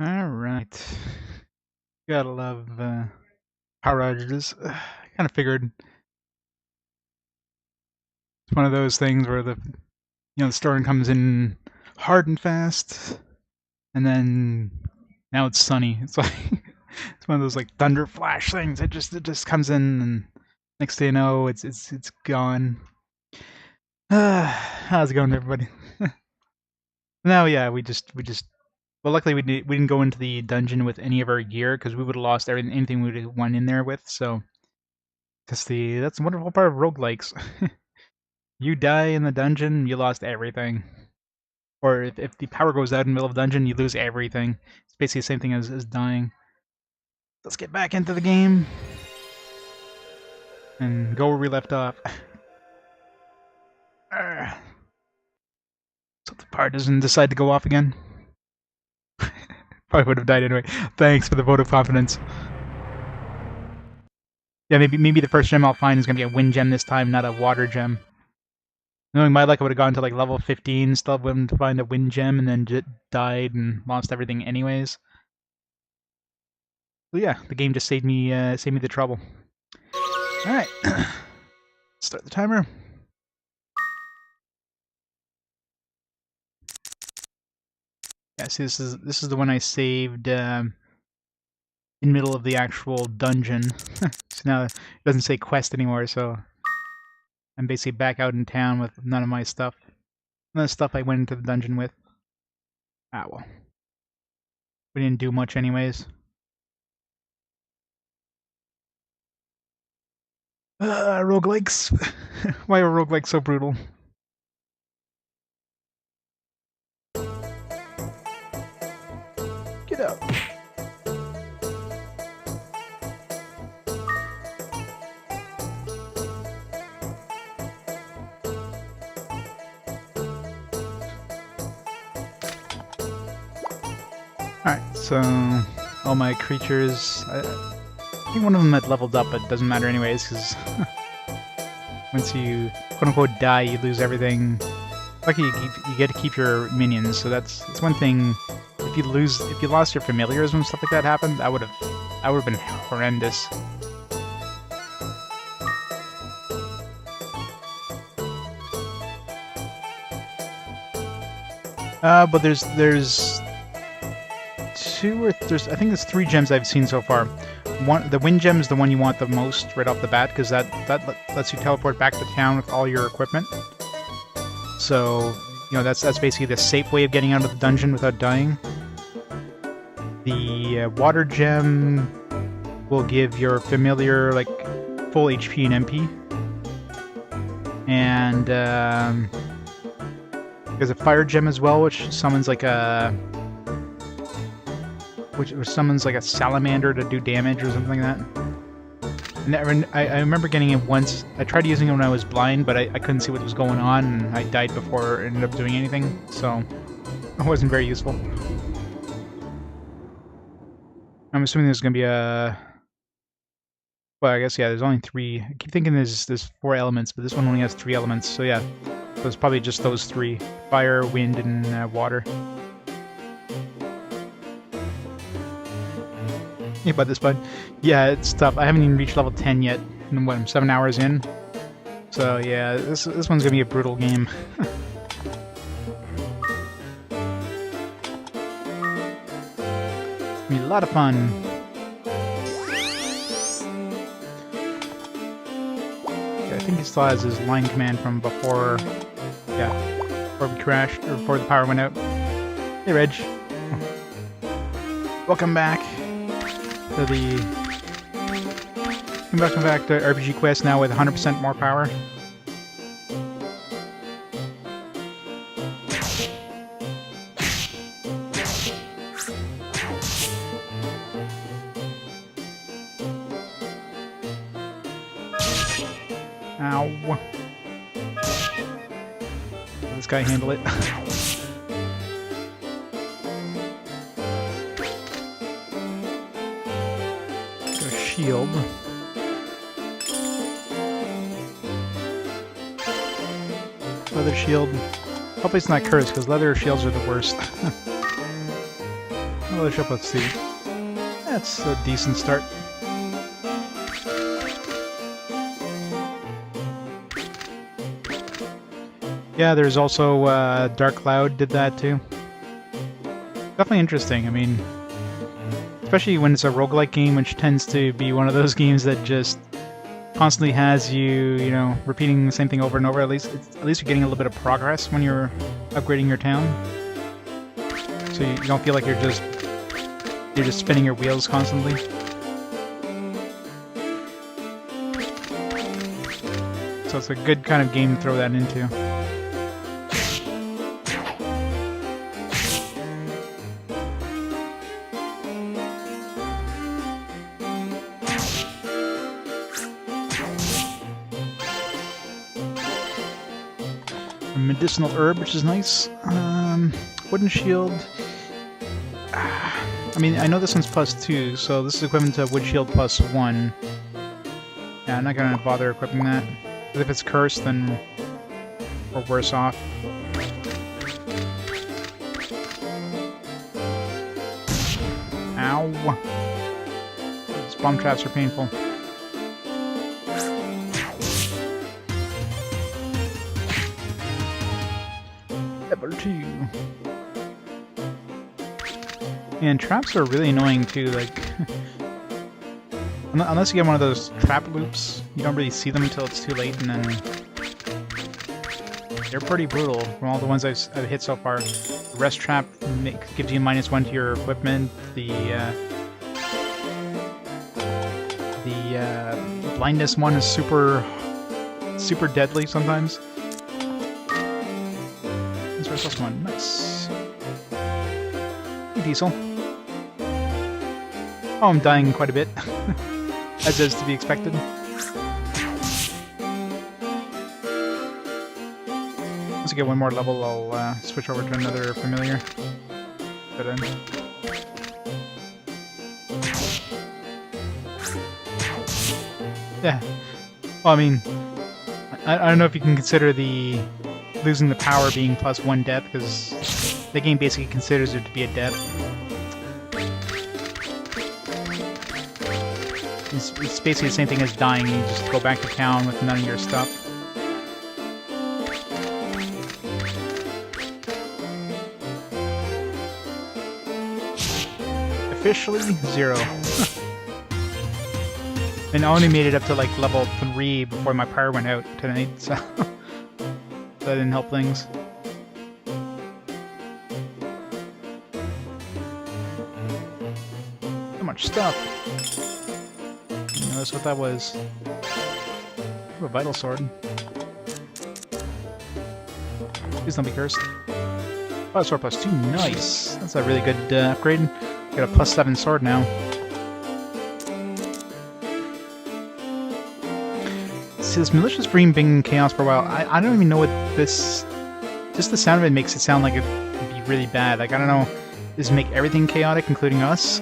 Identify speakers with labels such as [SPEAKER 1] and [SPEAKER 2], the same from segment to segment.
[SPEAKER 1] Alright. Gotta love power outages. I kind of figured it's one of those things where the storm comes in hard and fast, and then now it's sunny. It's like it's one of those like thunder flash things. It just comes in, and next thing you know, it's gone. How's it going, everybody? No, yeah, we just. Well, luckily we didn't go into the dungeon with any of our gear because we would have lost anything we would have went in there with. So that's the wonderful part of roguelikes. You die in the dungeon, you lost everything. Or if the power goes out in the middle of the dungeon, you lose everything. It's basically the same thing as dying. Let's get back into the game and go where we left off. So the power doesn't decide to go off again. Probably would have died anyway. Thanks for the vote of confidence. Yeah, maybe the first gem I'll find is gonna be a wind gem this time, not a water gem. Knowing my luck, I would have gone to like level 15, still wouldn't find a wind gem, and then died and lost everything anyways. So yeah, the game just saved me the trouble. All right, start the timer. Yeah, see, this is the one I saved in middle of the actual dungeon. So now it doesn't say quest anymore, so I'm basically back out in town with none of my stuff. None of the stuff I went into the dungeon with. Ah, well. We didn't do much anyways. Roguelikes. Why are roguelikes so brutal? Get out. Alright, so all my creatures, I think one of them had leveled up, but it doesn't matter anyways, because once you quote-unquote die, you lose everything. Lucky you get to keep your minions, so that's one thing. If you lost your familiars when stuff like that happened, that would have been horrendous. But there's I think there's 3 gems I've seen so far. The wind gem is the one you want the most right off the bat, because that lets you teleport back to town with all your equipment. So, that's basically the safe way of getting out of the dungeon without dying. The water gem will give your familiar like full HP and MP. And there's a fire gem as well, which summons like a salamander to do damage or something like that. And I remember getting it once. I tried using it when I was blind, but I couldn't see what was going on, and I died before it ended up doing anything, so it wasn't very useful. I'm assuming there's going to be a... Well, I guess, yeah, there's only 3. I keep thinking there's 4 elements, but this one only has 3 elements, so yeah. So it's probably just those 3. Fire, wind, and water. Yeah, but this button. Yeah, it's tough. I haven't even reached level 10 yet, and what, I'm 7 hours in? So yeah, this one's gonna be a brutal game. It's gonna be a lot of fun. Yeah, I think he still has his line command from before... Yeah, before we crashed, or before the power went out. Hey, Reg. Welcome back. To the... Welcome back to RPG Quest now with 100% more power. Ow. Let this guy handle it. Shield. Leather shield. Hopefully it's not cursed, because leather shields are the worst. Let's up, let's see. That's a decent start. Yeah, there's also Dark Cloud did that too. Definitely interesting. I mean, especially when it's a roguelike game, which tends to be one of those games that just constantly has you, you know, repeating the same thing over and over. At least you're getting a little bit of progress when you're upgrading your town, so you don't feel like you're just spinning your wheels constantly. So it's a good kind of game to throw that into. Medicinal herb, which is nice. Wooden shield. I mean, I know this one's +2, so this is equivalent to wood shield +1. Yeah, I'm not gonna bother equipping that. But if it's cursed, then we're worse off. Ow! These bomb traps are painful. Level 2. And traps are really annoying too, like... unless you get one of those trap loops, you don't really see them until it's too late, and then... they're pretty brutal from all the ones I've hit so far. The rest trap gives you -1 to your equipment, the blindness one is super deadly sometimes. Where's this one? Nice. Hey, Diesel. Oh, I'm dying quite a bit, as is to be expected. Once I get one more level, I'll switch over to another familiar. Yeah. Well, I mean, I don't know if you can consider the losing the power being +1 death, because the game basically considers it to be a death. It's basically the same thing as dying. You just go back to town with none of your stuff. Officially 0. And I only made it up to like level 3 before my power went out tonight, so that didn't help things. So much stuff. Notice what that was. Ooh, a vital sword. Please don't be cursed. Vital sword +2, nice. That's a really good upgrade. Got a +7 sword now. See, this malicious dream being chaos for a while. I don't even know what this. Just the sound of it makes it sound like it would be really bad. Like, I don't know. Does it make everything chaotic, including us?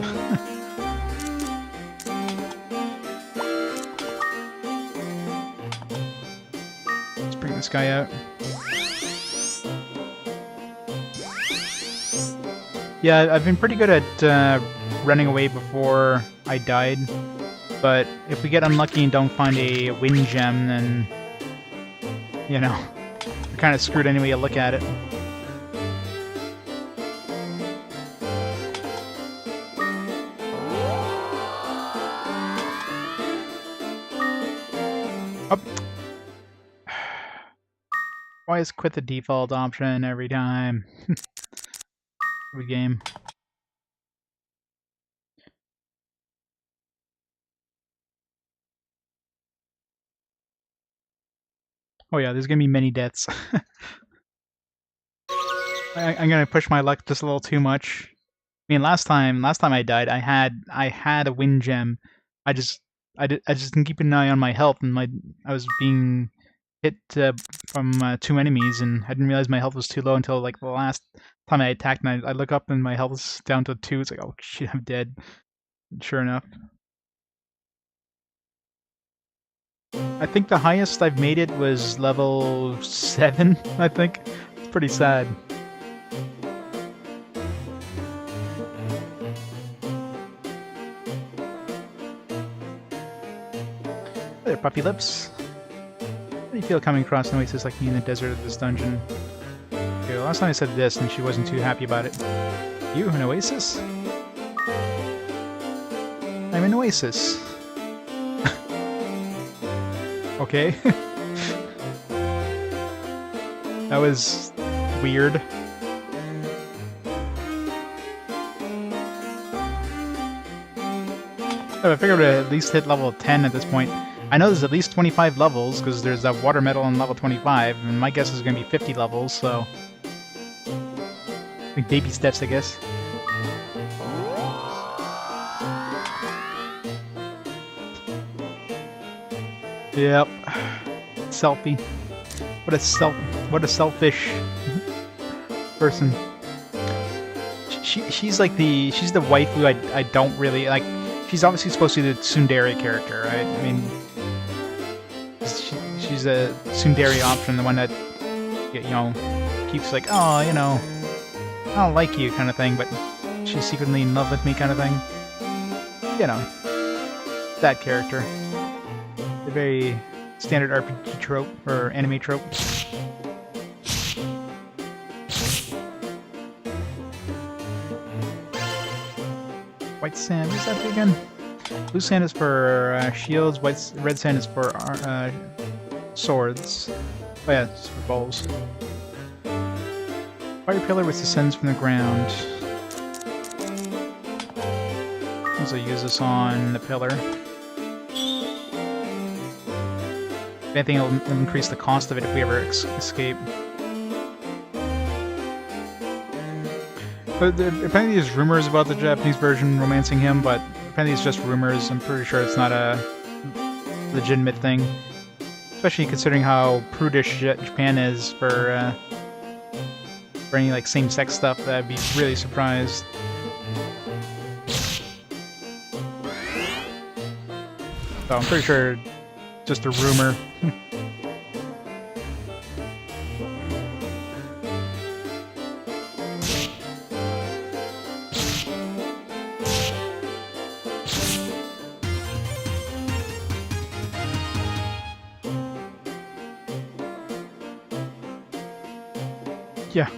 [SPEAKER 1] Let's bring this guy out. Yeah, I've been pretty good at running away before I died. But if we get unlucky and don't find a wind gem, then, you know, we're kind of screwed any way you look at it. Up. Why is quit the default option every time? Every game. Oh yeah, there's gonna be many deaths. I'm gonna push my luck just a little too much. I mean, last time I died, I had a wind gem. I just didn't keep an eye on my health, and I was being hit from 2 enemies, and I didn't realize my health was too low until like the last time I attacked, and I look up and my health is down to 2. It's like, oh shit, I'm dead. And sure enough. I think the highest I've made it was level 7, I think. It's pretty sad. There, puppy lips. How do you feel coming across an oasis like me in the desert of this dungeon? Okay, last time I said this and she wasn't too happy about it. You, an oasis? I'm an oasis. Okay. That was weird. I figured I'd at least hit level 10 at this point. I know there's at least 25 levels, because there's a water metal on level 25, and my guess is going to be 50 levels, so... like baby steps, I guess. Yep. Selfie. What a selfish person. She's like she's the wife who I don't really like. She's obviously supposed to be the tsundere character, right? I mean, she's a tsundere option, the one that, you know, keeps like, oh, you know, I don't like you kind of thing, but she's secretly in love with me kind of thing. You know, that character. The very standard RPG trope, or anime trope. White sand, what's that again? Blue sand is for shields, red sand is for swords. Oh yeah, it's for bowls. Fire pillar which descends from the ground. So use this on the pillar. If anything, it'll increase the cost of it if we ever escape. But apparently there's rumors about the Japanese version romancing him, but apparently it's just rumors. I'm pretty sure it's not a legitimate thing. Especially considering how prudish Japan is for any like same-sex stuff. I'd be really surprised. So I'm pretty sure just a rumor. Yeah.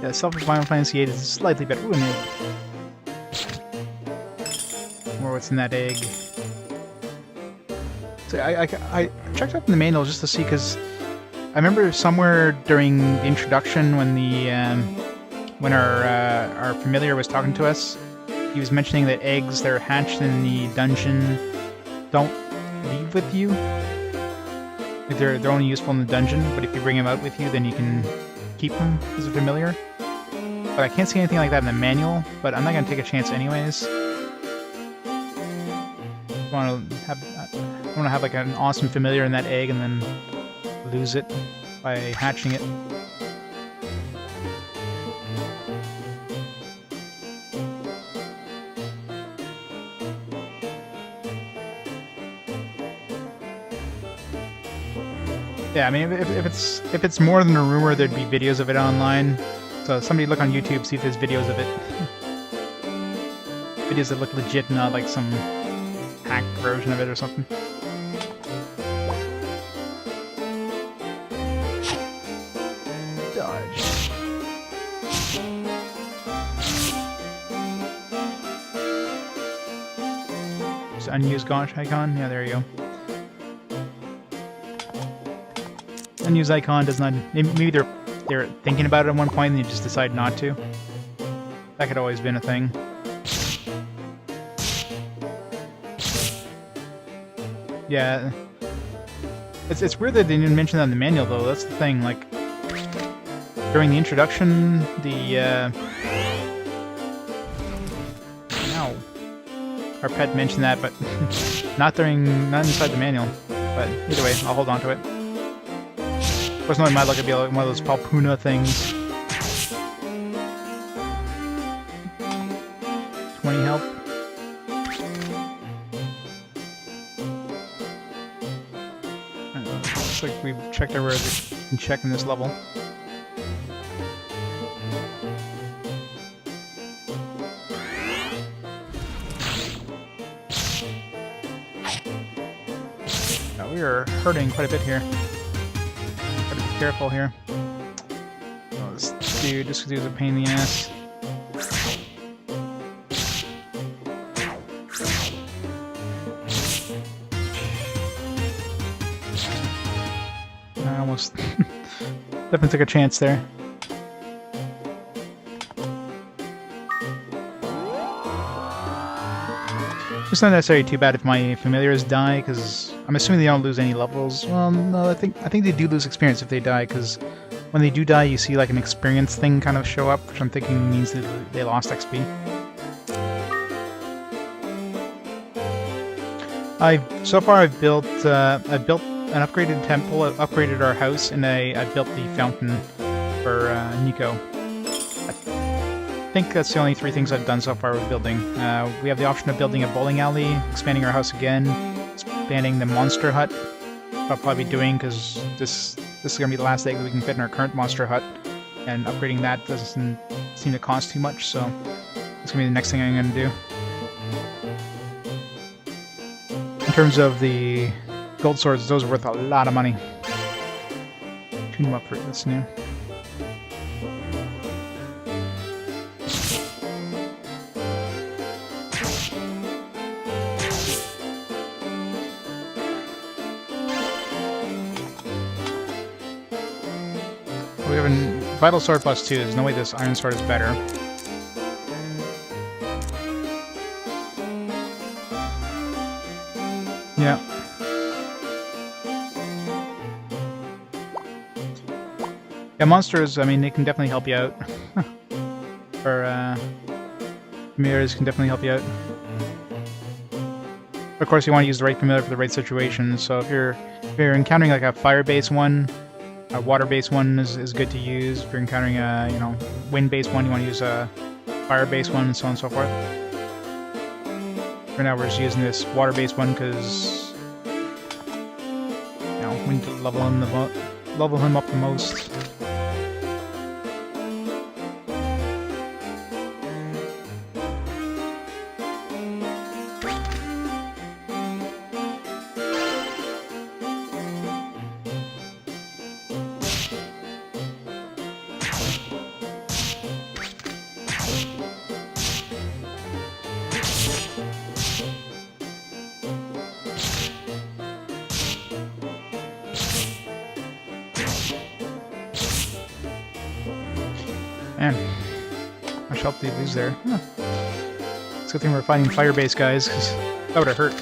[SPEAKER 1] Yeah, Selfish Final Fantasy VIII is slightly better. Ooh, an egg. Or what's in that egg. So I checked up in the manual just to see, because I remember somewhere during the introduction when the when our familiar was talking to us, he was mentioning that eggs that are hatched in the dungeon don't leave with you. They're only useful in the dungeon, but if you bring them out with you, then you can keep them as a familiar. But I can't see anything like that in the manual, but I'm not going to take a chance anyways. I want to have like an awesome familiar in that egg and then lose it by hatching it. Yeah, I mean, if it's more than a rumor, there'd be videos of it online. So somebody look on YouTube, see if there's videos of it. Videos that look legit, not like some hacked version of it or something. Dodge. Just unused gauge icon. Yeah, there you go. Unused icon does not. Maybe they're thinking about it at one point and they just decide not to. That could always been a thing. Yeah, it's weird that they didn't mention that in the manual though. That's the thing. Like during the introduction, our pet mentioned that, but not inside the manual. But either way, I'll hold on to it. Of course, knowing my luck, it'd be like one of those Palpuna things. 20 health. Looks like we've checked everywhere that we can check in this level. are hurting quite a bit here. Gotta be careful here. Oh, this dude's a pain in the ass. I almost definitely took a chance there. It's not necessarily too bad if my familiars die, because I'm assuming they don't lose any levels. Well, no, I think they do lose experience if they die, because when they do die, you see like an experience thing kind of show up, which I'm thinking means that they lost XP. So far I've built an upgraded temple, upgraded our house, and I built the fountain for Nico. I think that's the only 3 things I've done so far with building. We have the option of building a bowling alley, expanding our house again, expanding the monster hut. I'll probably be doing because this is going to be the last egg that we can fit in our current monster hut, and upgrading that doesn't seem to cost too much, so that's going to be the next thing I'm going to do. In terms of the gold swords, those are worth a lot of money. Tune them up for this new. We have a Vital Sword +2. There's no way this Iron Sword is better. Yeah. Yeah, monsters, I mean, they can definitely help you out. Or, familiars can definitely help you out. Of course, you want to use the right familiar for the right situation, so if you're encountering like a fire-based one, a water-based one is good to use. If you're encountering a, wind-based one, you want to use a fire-based one, and so on and so forth. Right now we're just using this water-based one because, we need to level him up the most. Man, much help did you lose there? Huh. It's a good thing we're fighting fire-based guys, because that would have hurt.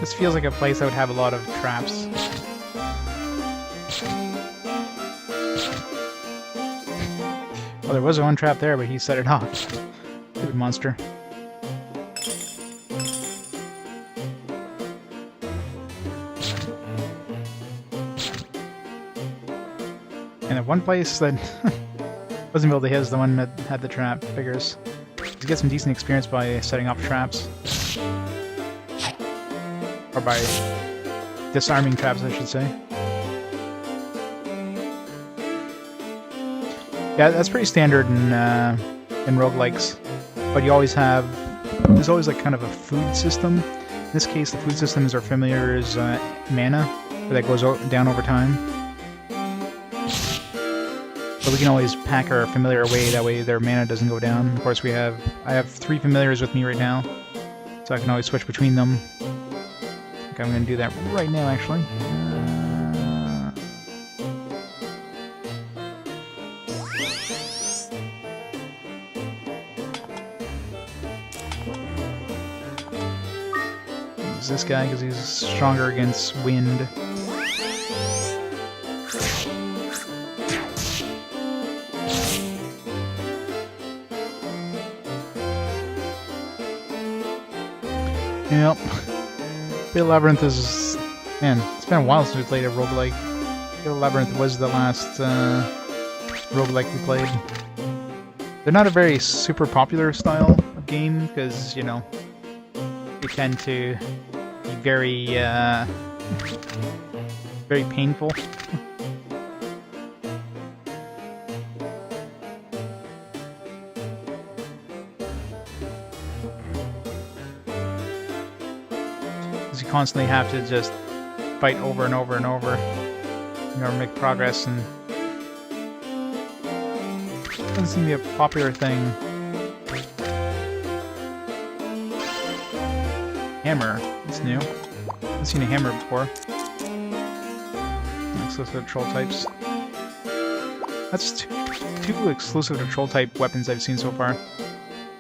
[SPEAKER 1] This feels like a place that would have a lot of traps. Well, there was one trap there, but he set it off. Stupid monster. And the one place that wasn't able to hit is the one that had the trap. Figures. You get some decent experience by setting off traps. Or by disarming traps, I should say. Yeah, that's pretty standard in roguelikes. But you always have... There's always like kind of a food system. In this case, the food system is our familiar's mana, that goes down over time. But we can always pack our familiar away, that way their mana doesn't go down. Of course, I have 3 familiars with me right now, so I can always switch between them. I think I'm going to do that right now, actually. Use this guy because he's stronger against wind. Yep. Fatal Labyrinth is... Man, it's been a while since we played a roguelike. Fatal Labyrinth was the last roguelike we played. They're not a very super popular style of game, because, they tend to be very, very painful. because you constantly have to just fight over and over and over in order to make progress, and it doesn't seem to be a popular thing. Hammer, that's new. I haven't seen a hammer before. Exclusive to troll types. That's two exclusive to troll type weapons I've seen so far.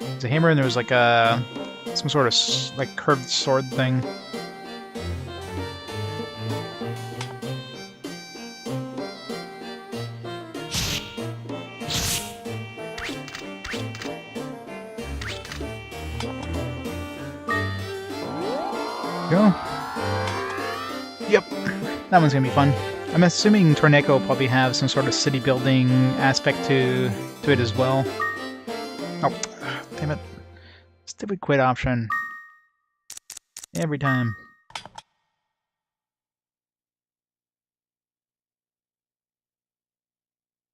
[SPEAKER 1] There's a hammer and there was like a some sort of like curved sword thing. Go. Yep, that one's gonna be fun. I'm assuming Torneko will probably have some sort of city building aspect to it as well. Oh, damn it. Stupid quit option. Every time.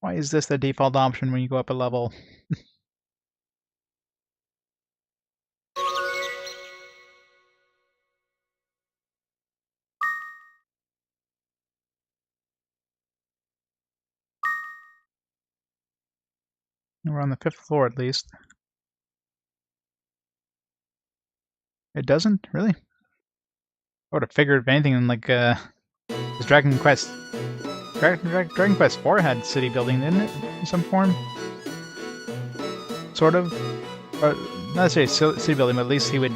[SPEAKER 1] Why is this the default option when you go up a level? We're on the 5th floor at least. It doesn't? Really? I would have figured if anything, like, this Dragon Quest 4 had city building, didn't it? In some form? Sort of? Or, not necessarily city building, but at least he would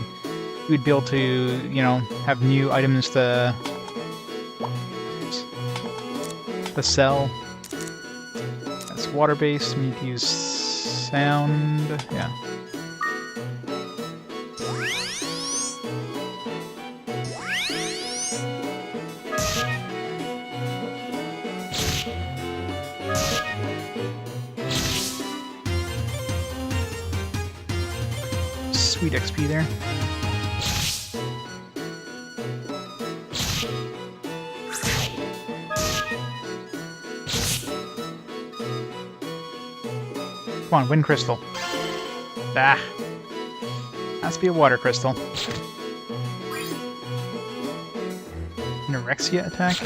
[SPEAKER 1] be able to, you know, have new items to sell. That's water-based, we need to use sound, yeah. Sweet XP there. Come on, wind crystal. Ah. Has to be a water crystal. Anorexia attack?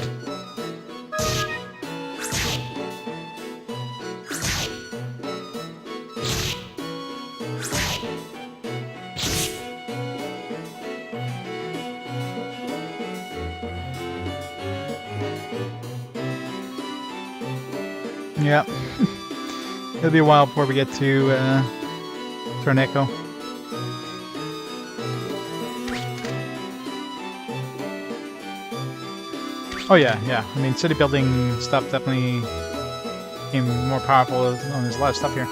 [SPEAKER 1] Yeah. It'll be a while before we get to Torneko. Oh yeah, yeah. I mean, city building stuff definitely became more powerful. There's a lot of stuff here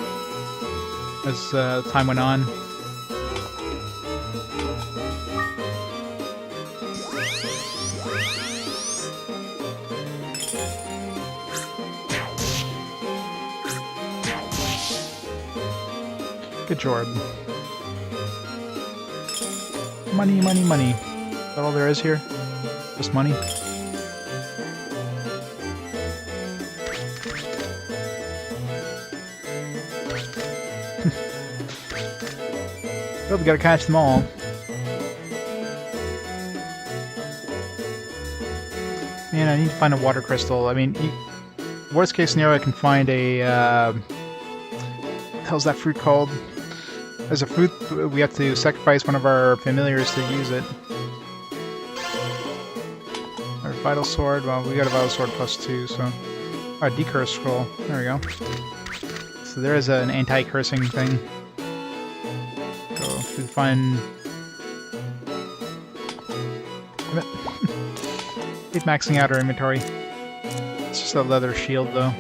[SPEAKER 1] as time went on. Good job. Money, money, money. Is that all there is here? Just money? Well, we gotta catch them all. Man, I need to find a water crystal. I mean, worst case scenario, I can find a... what the hell's that fruit called? There's a fruit, we have to sacrifice one of our familiars to use it. Our vital sword, well, we got a vital sword +2, so... Our decurse scroll, there we go. So there is an anti-cursing thing. So if we find... Damn it. Keep maxing out our inventory. It's just a leather shield though.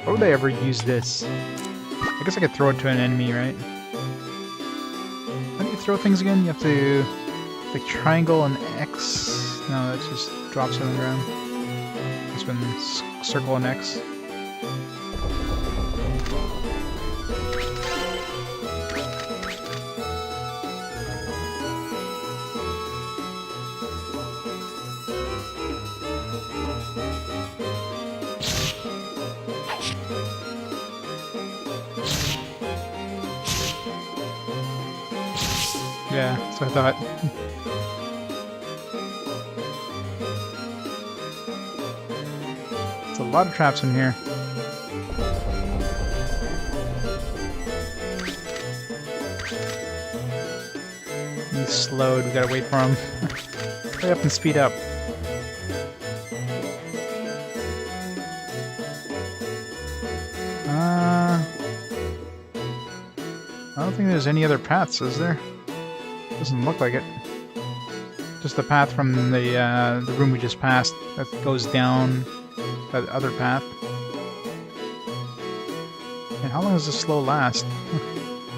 [SPEAKER 1] Why would I ever use this? I guess I could throw it to an enemy, right? How do you throw things again? You have to... like triangle and X? No, that just drops it on the ground. This one, circle and X. Yeah, that's what I thought. There's a lot of traps in here. He's slowed, we gotta wait for him. Hurry up and speed up. I don't think there's any other paths, is there? Doesn't look like it. Just the path from the room we just passed that goes down that other path. And how long does this slow last?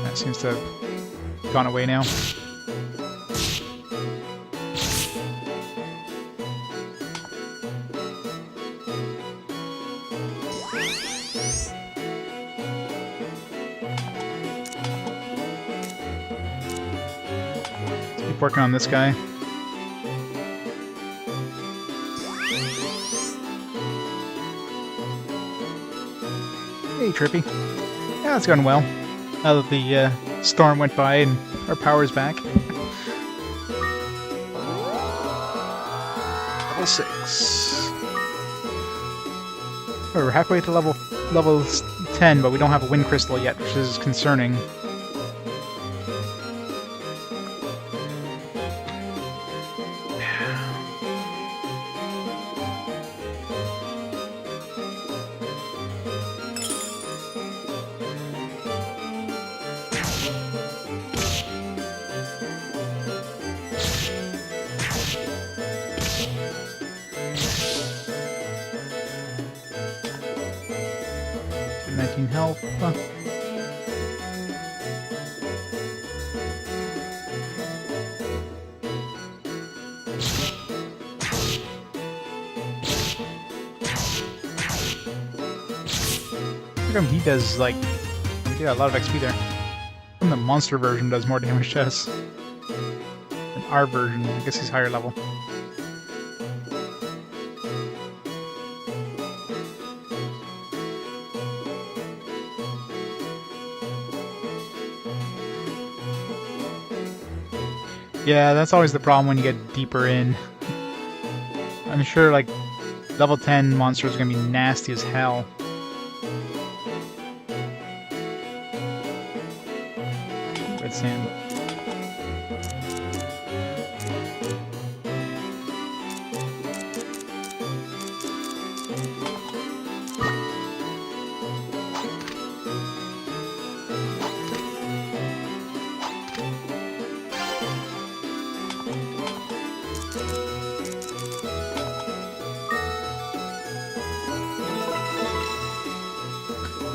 [SPEAKER 1] That seems to have gone away now. Keep working on this guy. Hey, Trippy. Yeah, it's going well. Now that the storm went by and our power's back. Level 6. We're halfway to level 10, but we don't have a wind crystal yet, which is concerning. Health. He does like a lot of XP there. And the monster version does more damage to us than our version. I guess he's higher level. Yeah, that's always the problem when you get deeper in. I'm sure, like, level 10 monsters are gonna be nasty as hell. Red sand.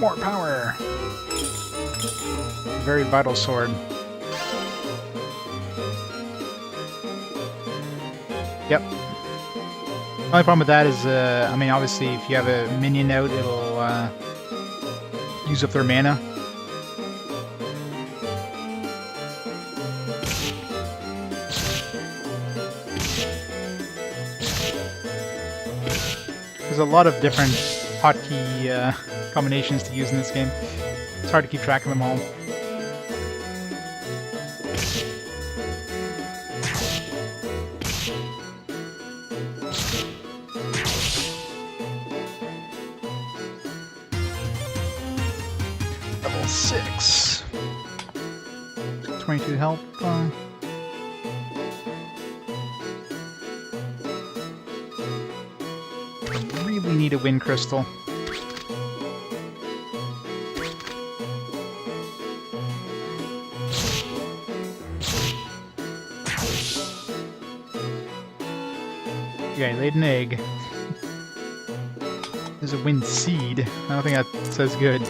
[SPEAKER 1] More power! Very vital sword. Yep. The only problem with that is, I mean, obviously, if you have a minion out, it'll use up their mana. There's a lot of different hotkey combinations to use in this game. It's hard to keep track of them all. Level 6. 22 health. Really need a wind crystal. Yeah, he laid an egg. There's a wind seed. I don't think that says good.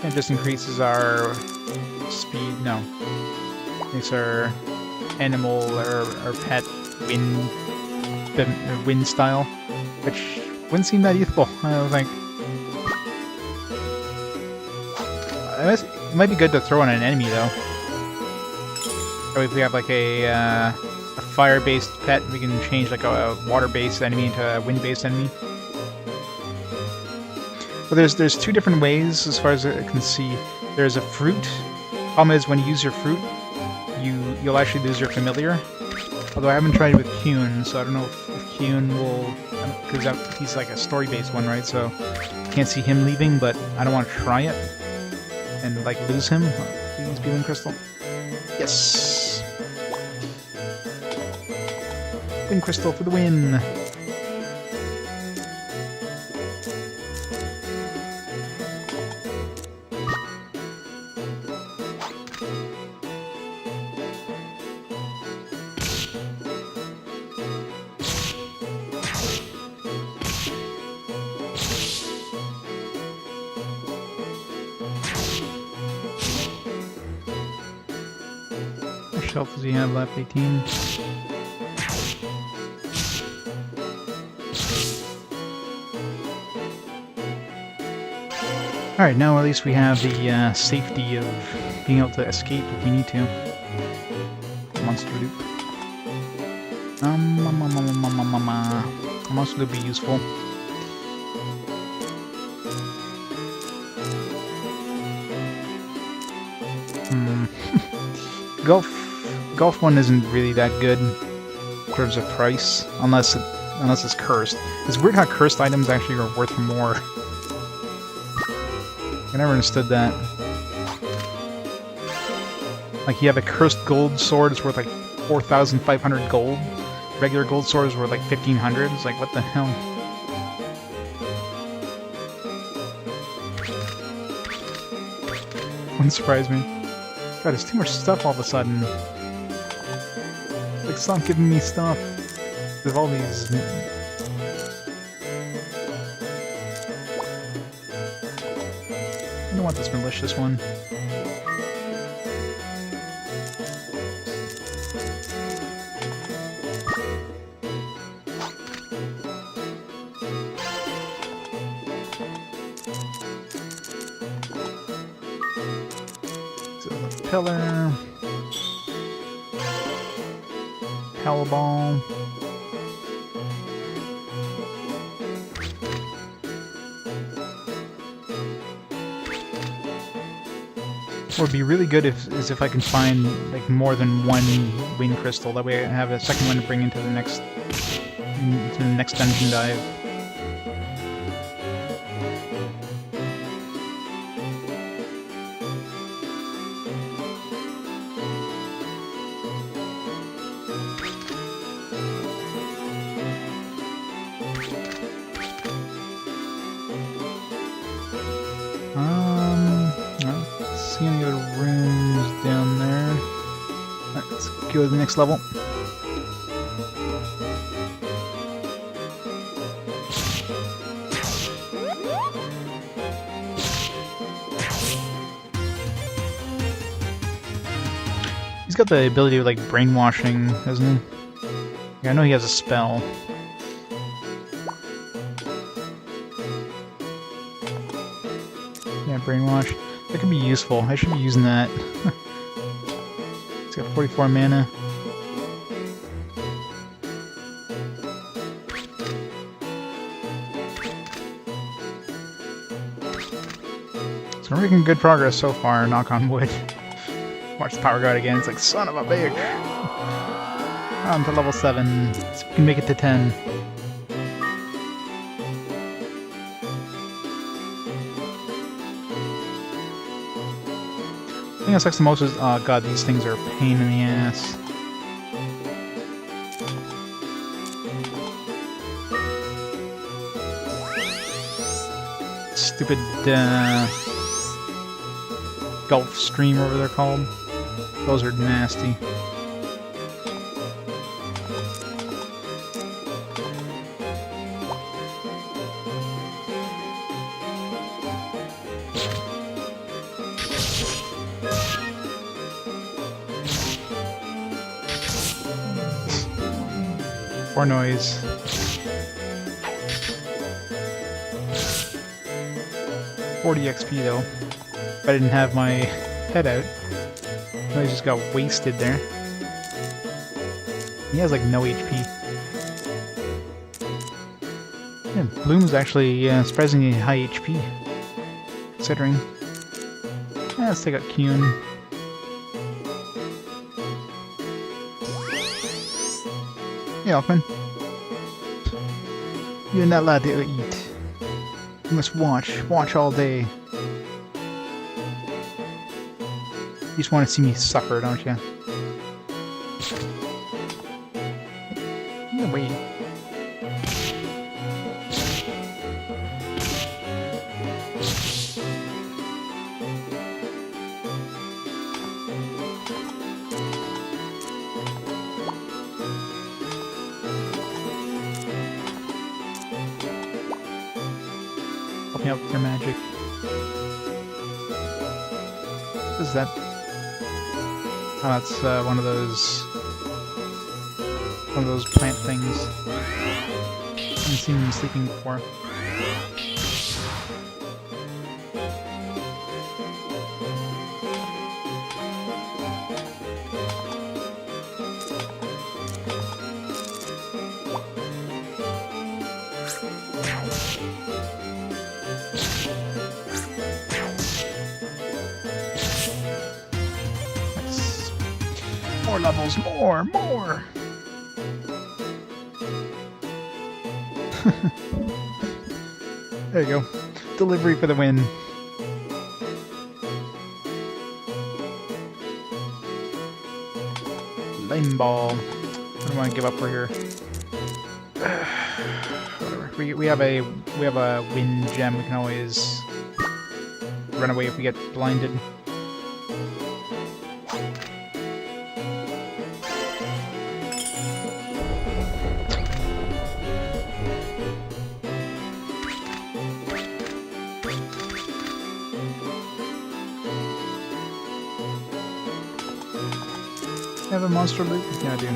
[SPEAKER 1] It just increases our speed. No. Makes our animal or our pet wind style, which wouldn't seem that useful, I don't think. It might be good to throw on an enemy, though. So if we have like a fire-based pet, we can change like a water-based enemy into a wind-based enemy. But there's two different ways as far as I can see. There's a fruit. Problem is when you use your fruit, you'll actually lose your familiar. Although I haven't tried it with Kuhn, so I don't know if Kuhn will, because he's like a story-based one, right? So can't see him leaving, but I don't want to try it and like lose him. Please be Wind Crystal. Yes. Wind Crystal for the win. What shelf does he have left? 18. Alright, now at least we have the safety of being able to escape if we need to. Monster loop. Monster loop be useful. Golf one isn't really that good in terms of price, unless it's cursed. It's weird how cursed items actually are worth more. I never understood that. Like, you have a cursed gold sword, it's worth like 4,500 gold. Regular gold sword is worth like 1,500. It's like, what the hell? Wouldn't surprise me. God, there's too much stuff all of a sudden. Like, stop giving me stuff. With all these... I don't want this malicious one. So the pillar. Power ball. What would be really good is if I can find like more than one wind crystal. That way I have a second one to bring into the next dungeon dive. See any other rooms down there? Alright, let's go to the next level. He's got the ability of like brainwashing, doesn't he? Yeah, I know he has a spell. Yeah, brainwash. That could be useful. I should be using that. It's got 44 mana. So we're making good progress so far, knock on wood. Watch the power guard again, it's like, son of a bitch! On to level 7, so we can make it to 10. The thing that sucks the most is, oh god, these things are a pain in the ass. Stupid, Gulf Stream, whatever they're called. Those are nasty. Or noise. $40 XP though. If I didn't have my head out, I just got wasted there. He has like no HP. Yeah, Bloom's actually surprisingly high HP, considering. Yeah, let's take out Kyun. Yeah, Elfman. You're not allowed to eat. You must watch all day. You just want to see me suffer, don't you? No way. Help me out with your magic. What is that? Oh, that's one of those plant things. I haven't seen them sleeping before. Nice. More levels, more! There you go. Delivery for the win. Lame ball. What do I want to give up for here? Whatever. We have a wind gem. We can always run away if we get blinded. Have a monster loot? Yeah, I do.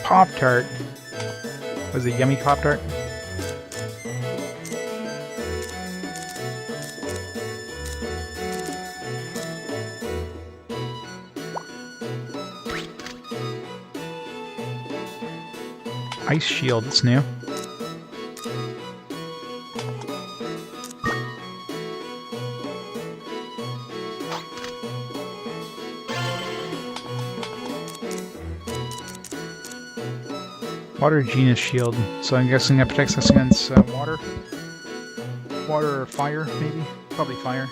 [SPEAKER 1] Pop-Tart. Was it yummy Pop-Tart? Ice shield, it's new. Water Genius Shield, so I'm guessing that protects us against water? Water or fire, maybe? Probably fire.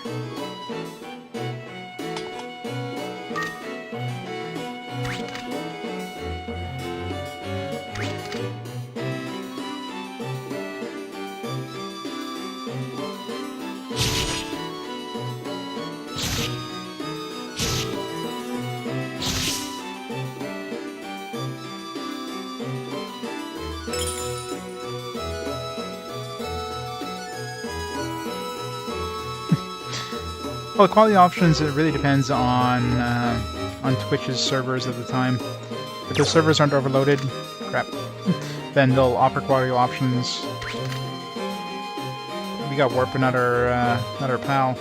[SPEAKER 1] Well, the quality options, it really depends on Twitch's servers at the time. If the servers aren't overloaded, crap, then they'll offer quality options. We got Warp, another pal.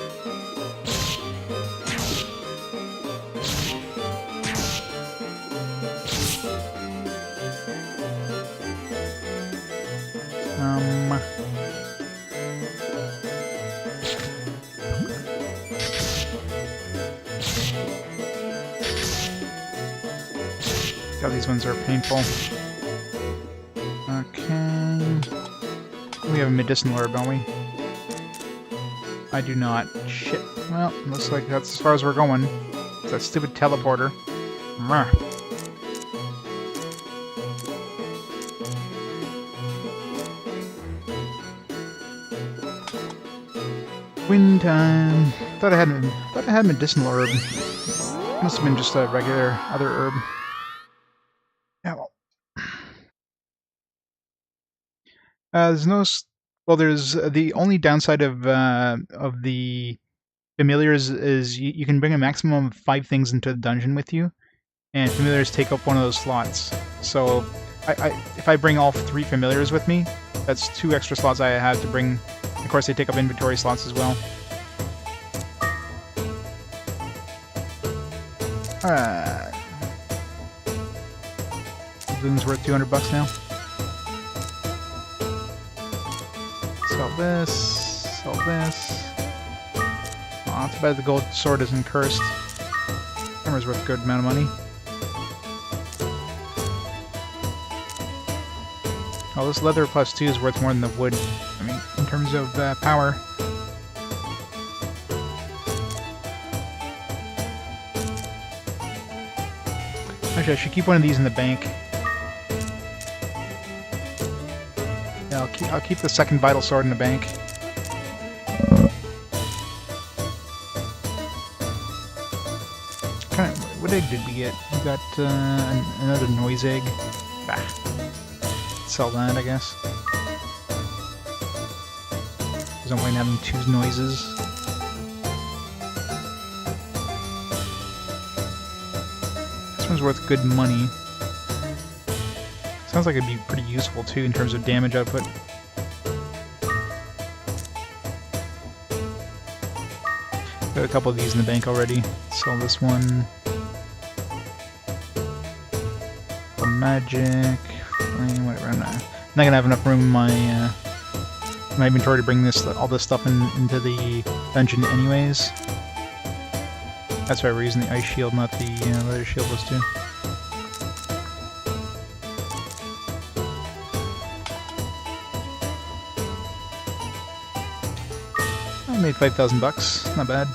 [SPEAKER 1] God, these ones are painful. Okay. We have a medicinal herb, don't we? I do not. Shit. Well, looks like that's as far as we're going. It's that stupid teleporter. Wind time. Thought I had medicinal herb. Must have been just a regular other herb. Yeah, well. There's no. Well, there's the only downside of the familiars is you can bring a maximum of 5 things into the dungeon with you, and familiars take up one of those slots. So, if I bring all 3 familiars with me, that's 2 extra slots I have to bring. Of course, they take up inventory slots as well. Alright. Balloon's worth 200 bucks now. Sell this. Sell this. Aw, too bad the gold sword isn't cursed. Hammer's worth a good amount of money. Oh, this leather plus 2 is worth more than the wood. I mean, in terms of power. Actually, I should keep one of these in the bank. Yeah, I'll keep the second vital sword in the bank. What egg did we get? We got another noise egg. Bah. Sell that, I guess. Because I'm waiting having 2 noises. This one's worth good money. Sounds like it'd be pretty useful too in terms of damage output. Got a couple of these in the bank already. Sell this one. Magic, flame, whatever. I'm not gonna have enough room in my inventory to bring all this stuff into the dungeon, anyways. That's why we're using the ice shield, not the leather shield. Those 2. I made 5,000 bucks. Not bad.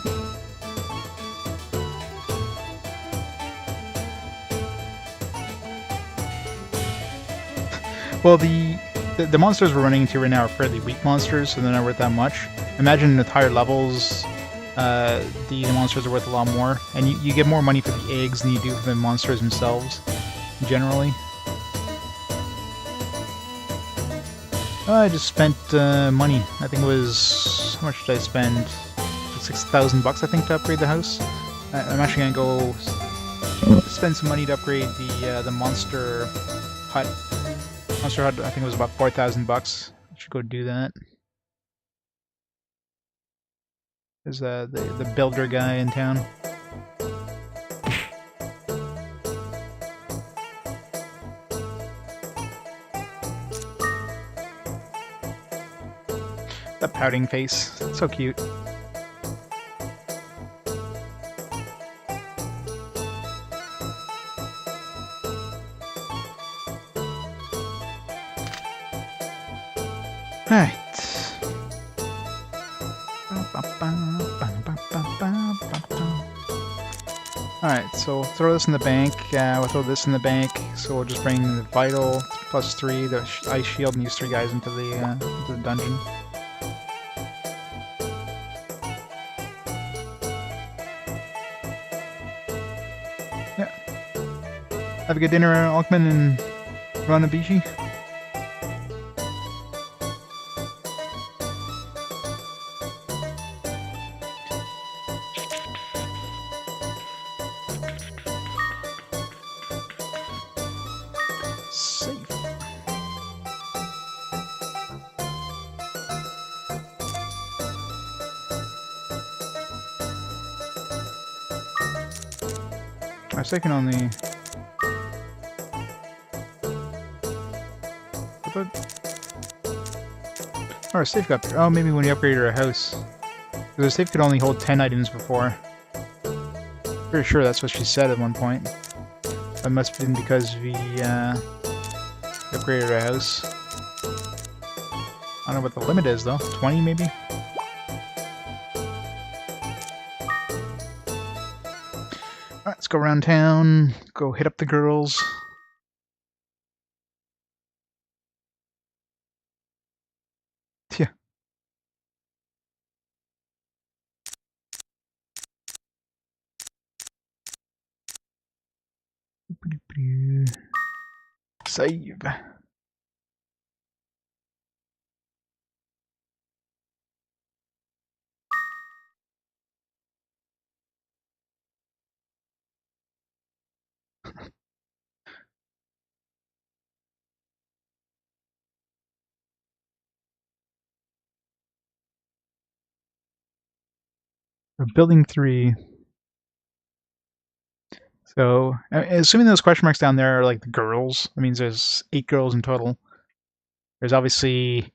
[SPEAKER 1] Well, the monsters we're running into right now are fairly weak monsters, so they're not worth that much. Imagine with higher levels, the monsters are worth a lot more, and you get more money for the eggs than you do for the monsters themselves, generally. I just spent money. I think it was... how much did I spend? 6,000 bucks, I think, to upgrade the house. I'm actually gonna go spend some money to upgrade the monster hut. Monster Hut, I think it was about 4,000 bucks. I should go do that. There's the builder guy in town. The pouting face. So cute. Alright. Alright, so throw this in the bank. We'll throw this in the bank. So we'll just bring the vital plus 3, the ice shield, and these 3 guys into the dungeon. Yeah. Have a good dinner, Alkman and Ranabishi. I was taking on the... Oh, our safe got... Oh, maybe when you upgraded our house. Because our safe could only hold 10 items before. Pretty sure that's what she said at one point. That must have been because we upgraded our house. I don't know what the limit is though. 20 maybe? Alright, let's go around town, go hit up the girls. Yeah. Save. We're building 3. So, assuming those question marks down there are like the girls, that means there's 8 girls in total. There's obviously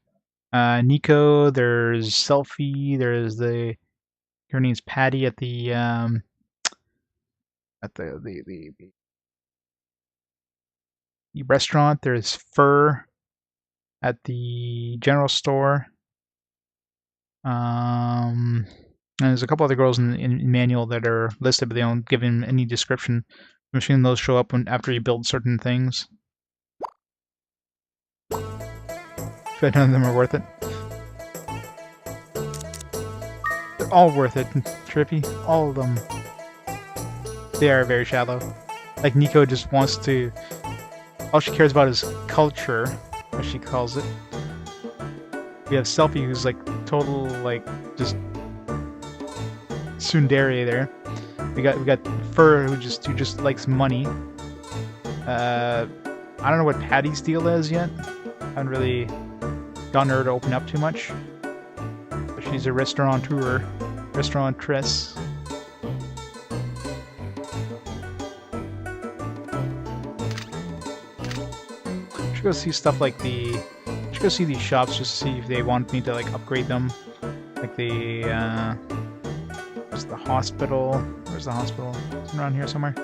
[SPEAKER 1] Nico, there's Selfie, there's her name's Patty at the restaurant. There's Fur at the general store. And there's a couple other girls in manual that are listed, but they don't give in any description. I'm assuming those show up after you build certain things. But none of them are worth it. They're all worth it, Trippy. All of them. They are very shallow. Like, Nico just wants to... All she cares about is culture, as she calls it. We have Selfie, who's like total, like, just tsundere there. We got Fur, who just likes money. I don't know what Patty's deal is yet. I haven't really gotten her to open up too much. But she's a restaurateur, restauratress. Should go see stuff like should go see these shops just to see if they want me to like upgrade them. Like where's the hospital? Where's the hospital? Is it around here somewhere?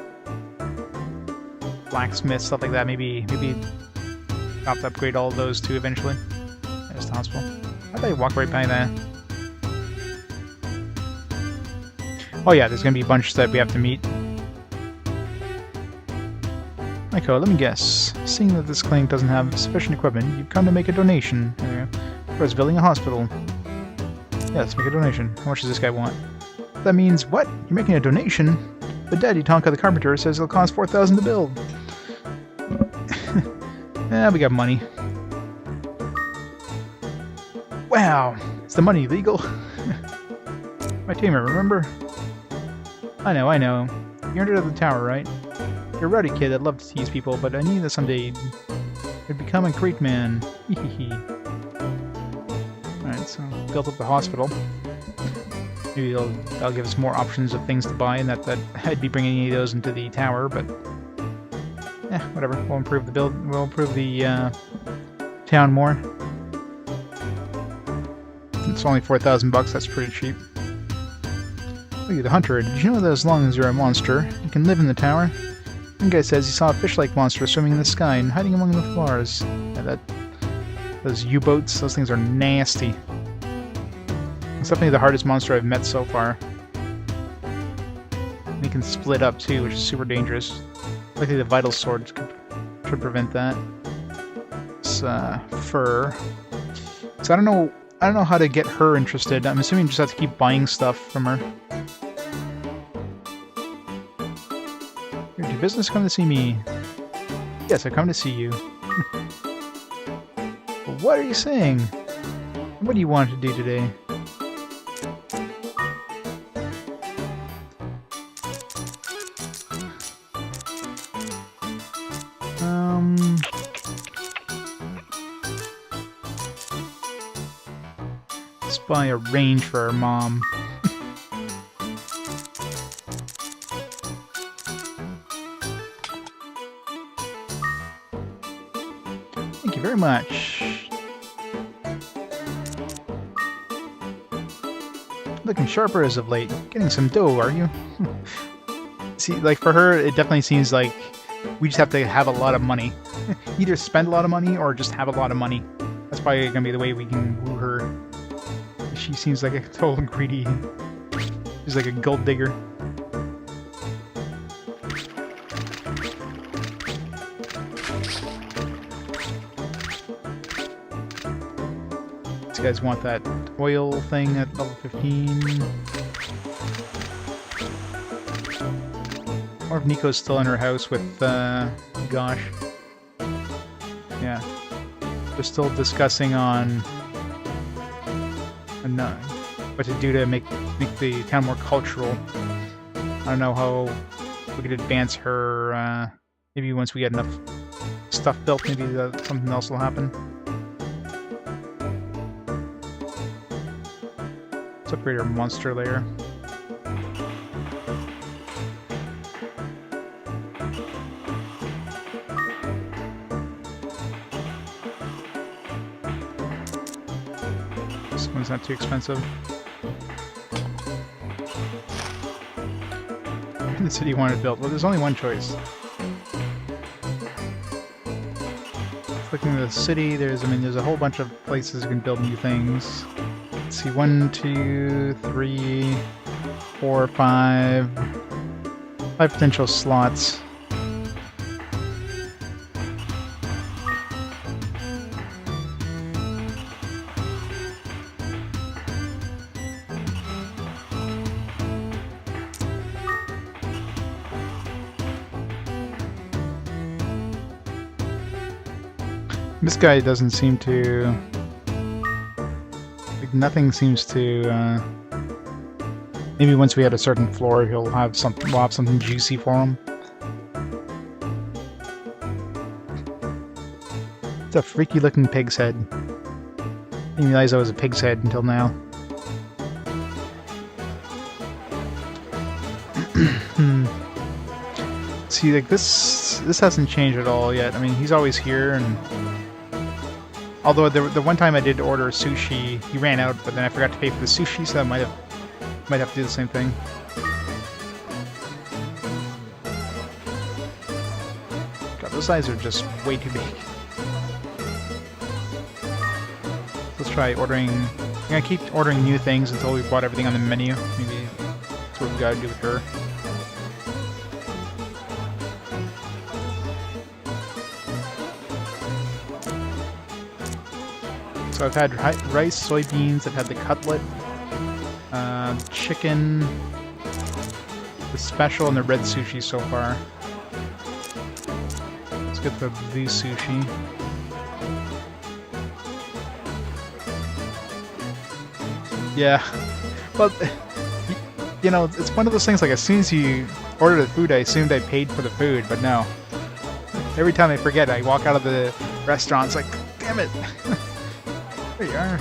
[SPEAKER 1] Blacksmith, stuff like that. Maybe have to upgrade all of those too eventually. There's the hospital. How about I walk right by that? Oh yeah, there's gonna be a bunch that we have to meet. Nico, let me guess. Seeing that this clinic doesn't have sufficient equipment, you've come to make a donation. Towards building a hospital. Yes, make a donation. How much does this guy want? That means, what? You're making a donation? But Daddy Tonka the carpenter says it'll cost $4,000 to build. Yeah, we got money. Wow! Is the money legal? My tamer, remember? I know. You earned it at the tower, right? You're a rowdy kid that loved to tease people, but I knew that someday you'd become a great man. Hehehe. Alright, so built up the hospital. Maybe that'll give us more options of things to buy, and that I'd be bringing any of those into the tower, but yeah, whatever. We'll improve the town more. It's only $4,000. That's pretty cheap. Look at the hunter. Did you know that as long as you're a monster, you can live in the tower? One guy says he saw a fish-like monster swimming in the sky and hiding among the flowers. Yeah, those U-boats, those things are nasty. It's definitely the hardest monster I've met so far. And he can split up too, which is super dangerous. Luckily the vital sword should prevent that. It's Fur. So I don't know how to get her interested. I'm assuming you just have to keep buying stuff from her. Your business come to see me. Yes, I come to see you. What are you saying? What do you want to do today? Let's buy a range for our mom. Thank you very much. Looking sharper as of late. Getting some dough, are you? See, like for her, it definitely seems like we just have to have a lot of money. Either spend a lot of money or just have a lot of money. That's probably gonna be the way we can woo her. She seems like a total greedy. She's like a gold digger. These guys want that oil thing at level 15. Or if Nico's still in her house with, gosh. We're still discussing on what to do to make the town more cultural. I don't know how we could advance her. Maybe once we get enough stuff built, maybe something else will happen. Let's upgrade our monster layer. This one's not too expensive. The city you wanted built. Well, there's only one choice. Clicking the city, there's a whole bunch of places you can build new things. Let's see, 1, 2, 3, 4, 5 potential slots. This guy doesn't seem to... like, nothing seems to... maybe once we hit a certain floor, we'll have something juicy for him. It's a freaky looking pig's head. I didn't realize that was a pig's head until now. See, like, this hasn't changed at all yet. I mean, he's always here, and... although the one time I did order sushi, he ran out, but then I forgot to pay for the sushi, so I might have to do the same thing. God, those eyes are just way too big. Let's try ordering... I'm gonna keep ordering new things until we've bought everything on the menu. Maybe that's what we gotta do with her. So I've had rice, soybeans, I've had the cutlet, chicken, the special, and the red sushi so far. Let's get the blue sushi. Yeah, well, you know, it's one of those things, like, as soon as you order the food, I assumed I paid for the food, but no. Every time I forget, I walk out of the restaurant, it's like, damn it! There you are.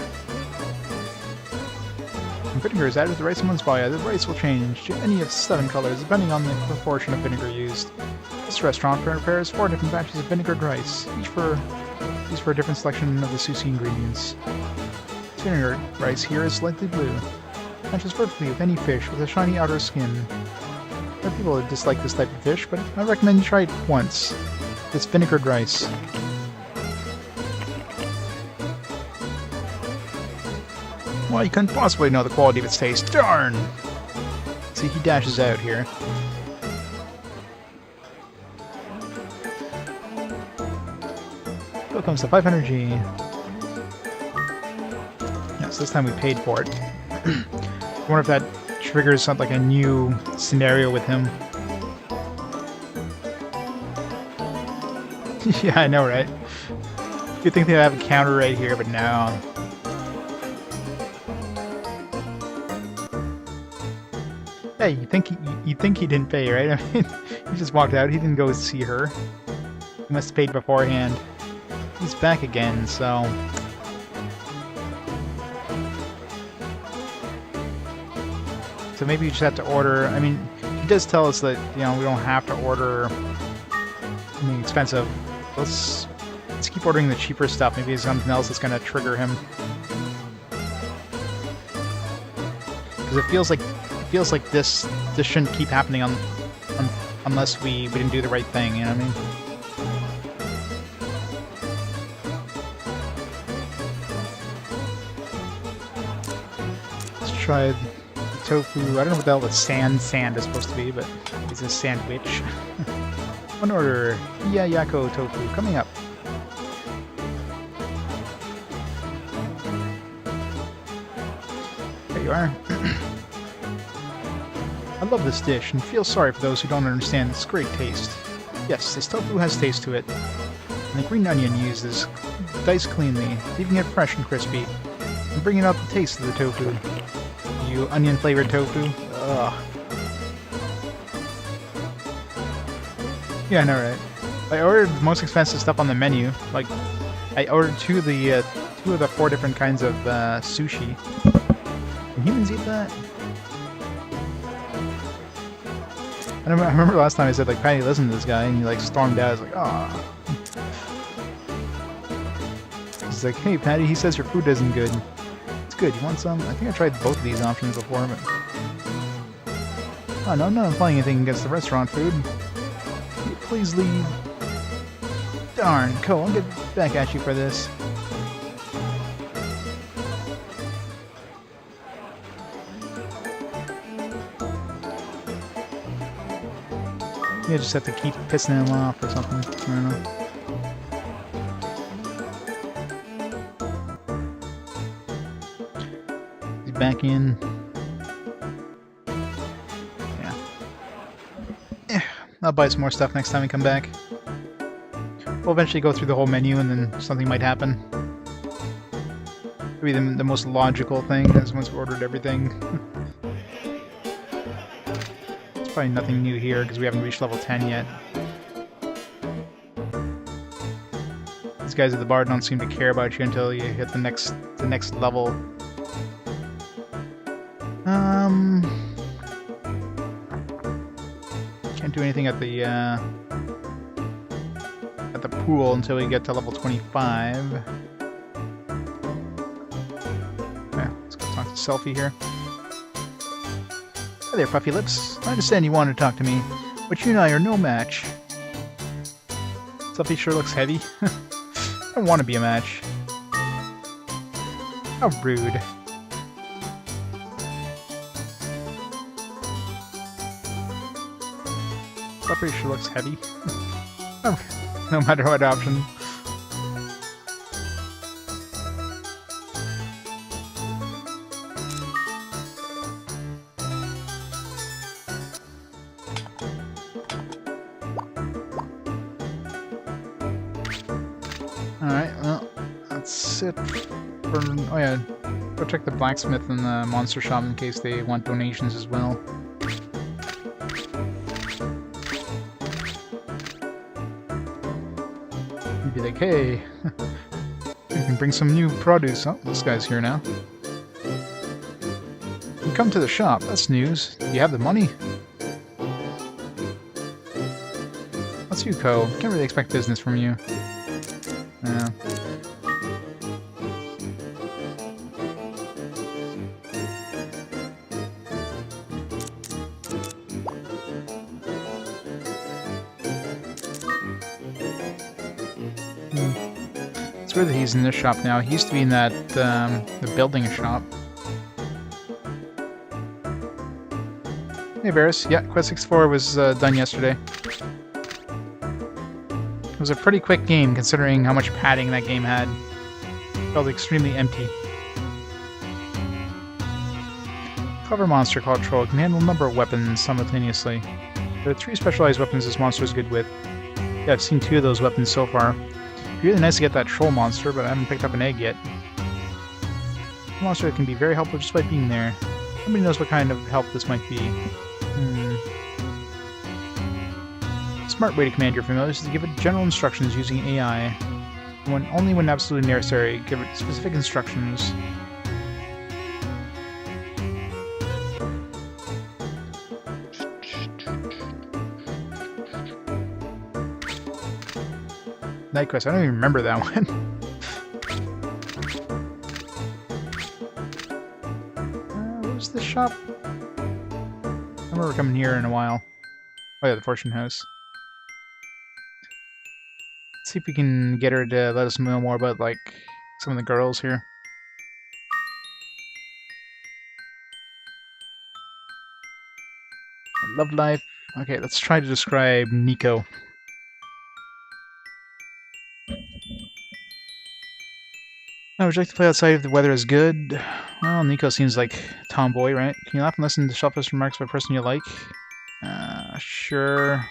[SPEAKER 1] When vinegar is added to the rice in Monsbaiya, the rice will change to any of 7 colors, depending on the proportion of vinegar used. This restaurant prepares 4 different batches of vinegared rice, each for a different selection of the sushi ingredients. This vinegar rice here is lightly blue. Matches perfectly with any fish with a shiny outer skin. There are people that dislike this type of fish, but I recommend you try it once. It's vinegared rice. Well, you couldn't possibly know the quality of its taste. Darn! See, he dashes out here. So comes the 500G. Yes, this time we paid for it. I wonder if that triggers something like a new scenario with him. Yeah, I know, right? You'd think they'd have a counter right here, but no. Yeah, you think he didn't pay, right? I mean, he just walked out. He didn't go see her. He must have paid beforehand. He's back again, so... so maybe you just have to order... I mean, he does tell us that, you know, we don't have to order anything expensive. Let's keep ordering the cheaper stuff. Maybe it's something else that's going to trigger him. Because it feels like this shouldn't keep happening unless we didn't do the right thing, you know what I mean? Let's try the tofu. I don't know what the hell the sand is supposed to be, but it's a sandwich. One order, Yako tofu, coming up. There you are. I love this dish and feel sorry for those who don't understand its great taste. Yes, this tofu has taste to it, and the green onion used is diced cleanly, leaving it fresh and crispy, and bringing out the taste of the tofu. You onion-flavored tofu. Ugh. Yeah, I know, right? I ordered the most expensive stuff on the menu. Like, I ordered two of the 4 different kinds of sushi. Can humans eat that? I remember last time I said, like, Patty, listen to this guy, and he, like, stormed out. I was like, oh. He's like, hey, Patty, he says your food isn't good. It's good. You want some? I think I tried both of these options before, but... Oh, no, I'm not implying anything against the restaurant food. Can you please leave? Darn, Ko, I'll get back at you for this. You just have to keep pissing him off or something. I don't know. He's back in. Yeah. I'll buy some more stuff next time we come back. We'll eventually go through the whole menu and then something might happen. Maybe the most logical thing is once we ordered everything. Probably nothing new here because we haven't reached level 10 yet. These guys at the bar don't seem to care about you until you hit the next level. Can't do anything at the pool until we get to level 25. Okay, let's go talk to Selfie here. Hi there, Puffy Lips. I understand you want to talk to me, but you and I are no match. Selfie sure looks heavy. I don't want to be a match. How rude. Selfie sure looks heavy. No matter what option. Alright, well, that's it for... Oh yeah, go check the blacksmith and the monster shop in case they want donations as well. You'd be like, hey, you can bring some new produce. Oh, this guy's here now. You come to the shop, that's news. Do you have the money? What's you, Ko? Can't really expect business from you. Yeah. It's weird that he's in this shop now. He used to be in that, the building shop. Hey, Varys. Yeah, Quest 64 was done yesterday. It was a pretty quick game, considering how much padding that game had. It felt extremely empty. Clever monster called Troll can handle a number of weapons simultaneously. There are 3 specialized weapons this monster is good with. Yeah, I've seen 2 of those weapons so far. It'd be really nice to get that troll monster, but I haven't picked up an egg yet. The monster can be very helpful just by being there. Nobody knows what kind of help this might be. Smart way to command your familiars is to give it general instructions using AI. Only when absolutely necessary, give it specific instructions. Night Quest, I don't even remember that one. Where's the shop? I remember coming here in a while. Oh yeah, the Fortune House. Let's see if we can get her to let us know more about, like, some of the girls here. Love life. Okay, let's try to describe Nico. Oh, would you like to play outside if the weather is good? Well, Nico seems like a tomboy, right? Can you laugh and listen to shelfish remarks by a person you like? Sure.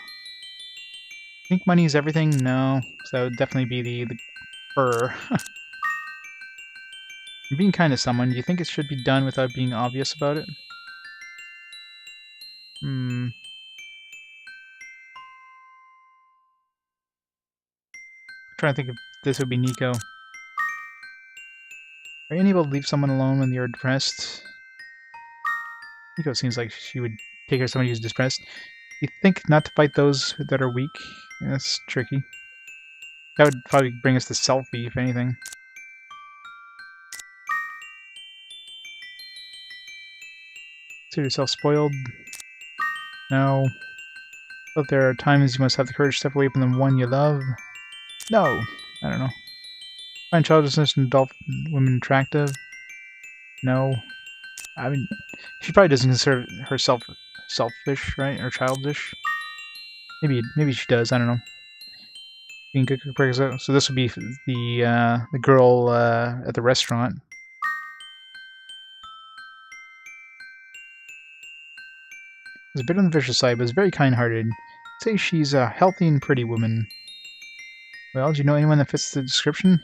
[SPEAKER 1] Think money is everything? No. So that would definitely be the fur. I'm being kind to someone. Do you think it should be done without being obvious about it? I'm trying to think if this would be Nico. Are you unable to leave someone alone when you're depressed? Nico seems like she would take care of somebody who's depressed. You think not to fight those that are weak? Yeah, that's tricky. That would probably bring us to selfie, if anything. Consider yourself spoiled? No. But there are times you must have the courage to step away from the one you love? No. I don't know. Find childishness in adult women attractive? No. I mean, she probably doesn't consider herself selfish, right? Or childish? Maybe she does, I don't know. Being good compared, so this would be the girl at the restaurant. Is a bit on the vicious side, but is very kind-hearted. Say she's a healthy and pretty woman. Well, do you know anyone that fits the description?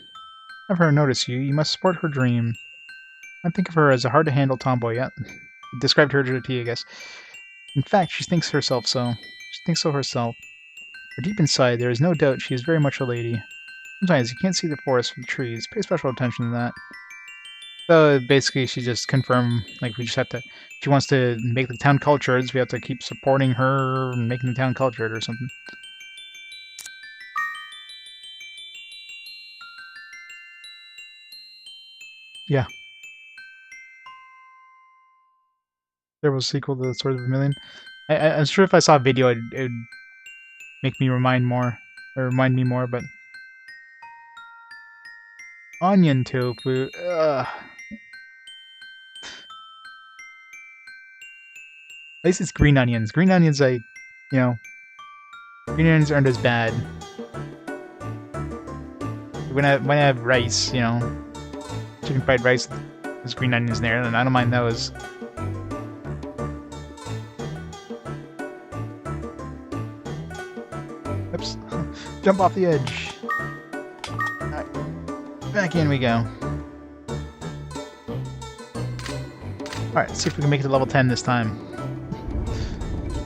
[SPEAKER 1] Have her notice you. You must support her dream. I think of her as a hard-to-handle tomboy. Yeah, described her to T, I guess. In fact, she thinks herself so. She thinks so herself. But deep inside, there is no doubt she is very much a lady. Sometimes you can't see the forest from the trees. Pay special attention to that. So basically, she just confirmed, like, we just have to, she wants to make the town cultured, so we have to keep supporting her and making the town cultured or something. Yeah. There was a sequel to The Sword of Vermilion. I'm sure if I saw a video, it would make me remind me more, but... Onion tofu, ugh. At least it's green onions. Green onions, green onions aren't as bad. When I have rice, chicken fried rice, there's green onions in there, and I don't mind those. Oops. Jump off the edge. Alright. Back in we go. Alright, let's see if we can make it to level 10 this time.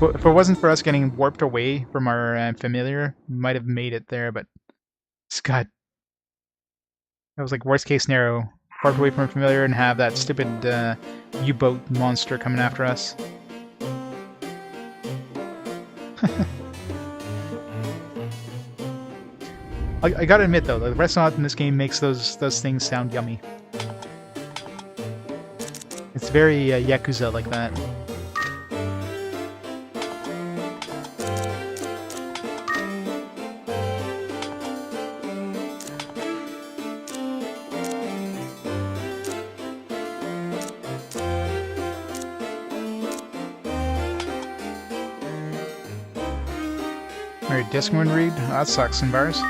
[SPEAKER 1] If it wasn't for us getting warped away from our familiar, we might have made it there, but... God. That was like worst case scenario. Warped away from our familiar and have that stupid U-boat monster coming after us. I gotta admit though, the restaurant in this game makes those things sound yummy. It's very Yakuza like that. Alright, disk one read? Oh, that sucks in bars.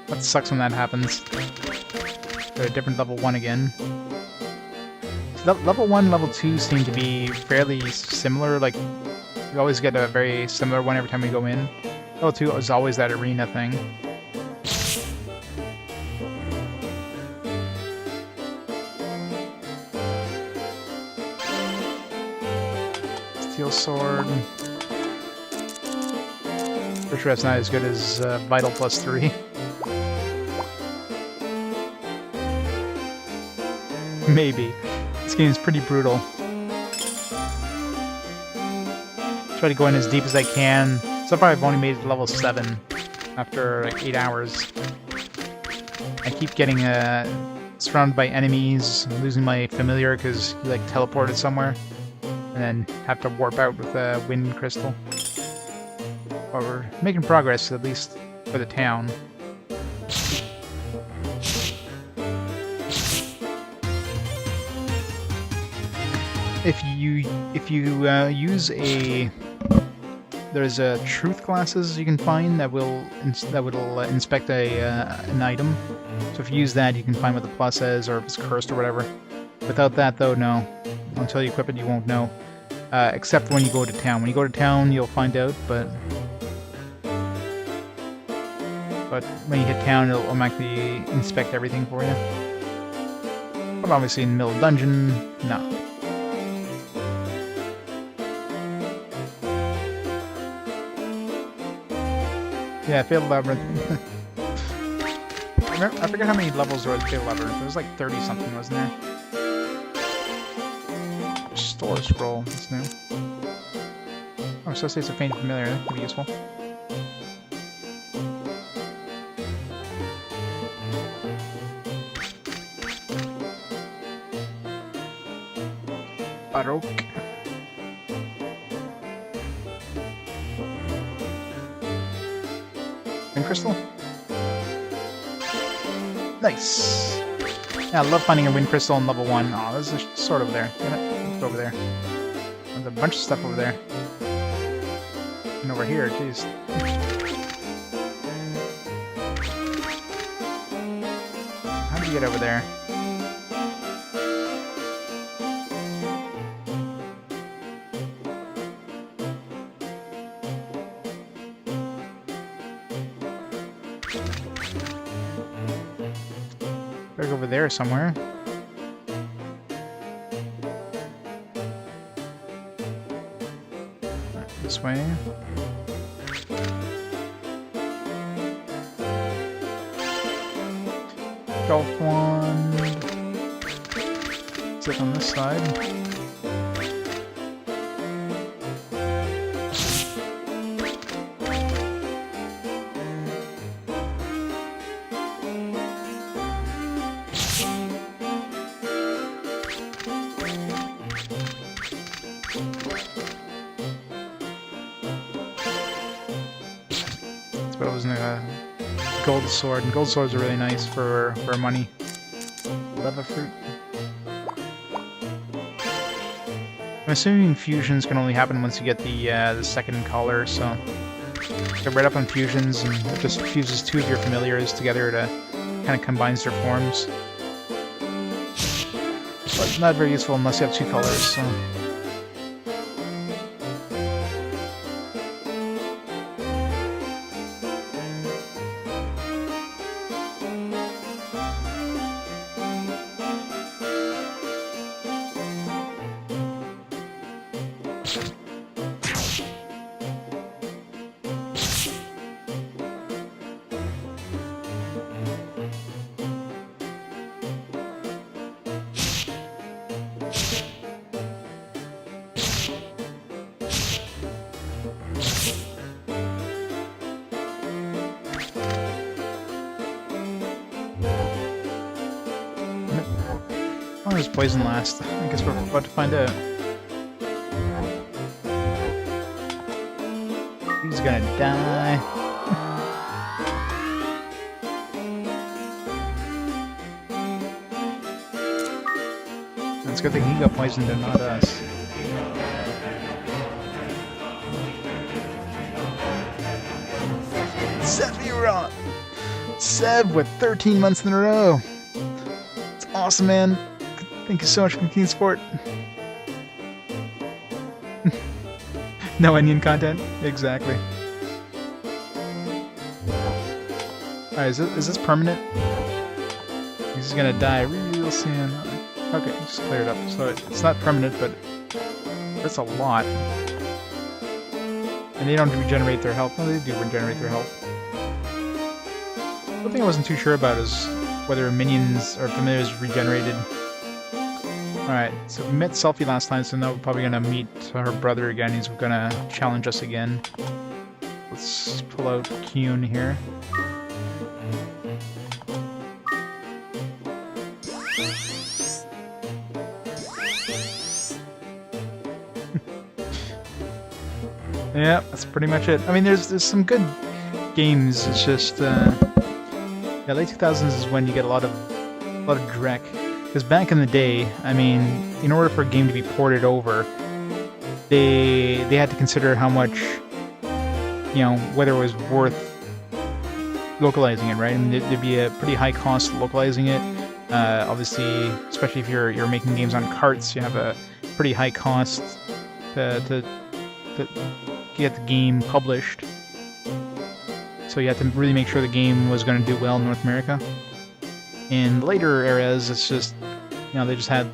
[SPEAKER 1] That sucks when that happens. They're a different level 1 again. Level 1 and level 2 seem to be fairly similar, like, we always get a very similar one every time we go in. Level 2 is always that arena thing. Steel sword. For sure that's not as good as Vital plus 3. Maybe. This game is pretty brutal. Try to go in as deep as I can. So far I've only made it to level 7 after like 8 hours. I keep getting surrounded by enemies, losing my familiar because he like teleported somewhere, and then have to warp out with a wind crystal. But we're making progress, at least for the town. If you use there's truth glasses you can find that will inspect an item. So if you use that, you can find what the plus is, or if it's cursed or whatever. Without that, though, no. Until you equip it, you won't know. except when you go to town. When you go to town, you'll find out, but when you hit town, it'll automatically inspect everything for you. But obviously in the middle of the dungeon, no. Yeah, failed labyrinth. I forget how many levels there was in failed labyrinth. It was like 30 something, wasn't there? Store scroll, that's new. Oh, so it's a faint familiar, that could be useful. Baroque. Wind crystal? Nice! Yeah, I love finding a wind crystal in level 1. Oh, there's a sword over there. Get it? It's over there. There's a bunch of stuff over there. And over here, jeez. How did you get over there? Better go over there somewhere. This way. Golf wand. Sit on this side. But it was a gold sword, and gold swords are really nice for money. Leva fruit. I'm assuming fusions can only happen once you get the second collar, so get right up on fusions, and it just fuses two of your familiars together to kind of combines their forms. But not very useful unless you have two colors. So. How long does poison last? I guess we're about to find out. He's gonna die. It's a good thing he got poisoned and not us. Seb, you were on! Seb with 13 months in a row! It's awesome, man! Thank you so much for the support. No onion content? Exactly. Alright, is this permanent? He's gonna die real soon. Okay, just clear it up. So it's not permanent, but that's a lot. And they don't regenerate their health. No, they do regenerate their health. One thing I wasn't too sure about is whether minions or familiars regenerated. Alright, so we met Selfie last time, so now we're probably gonna meet her brother again. He's gonna challenge us again. Let's pull out Kyun here. Yeah, that's pretty much it. I mean, there's some good games. It's just yeah, late 2000s is when you get a lot of dreck. Because back in the day, I mean, in order for a game to be ported over, they had to consider how much, you know, whether it was worth localizing it, right? I mean, there'd be a pretty high cost localizing it. Obviously, especially if you're making games on carts, you have a pretty high cost to get the game published. So you had to really make sure the game was going to do well in North America. In later eras, it's just, you know, they just had,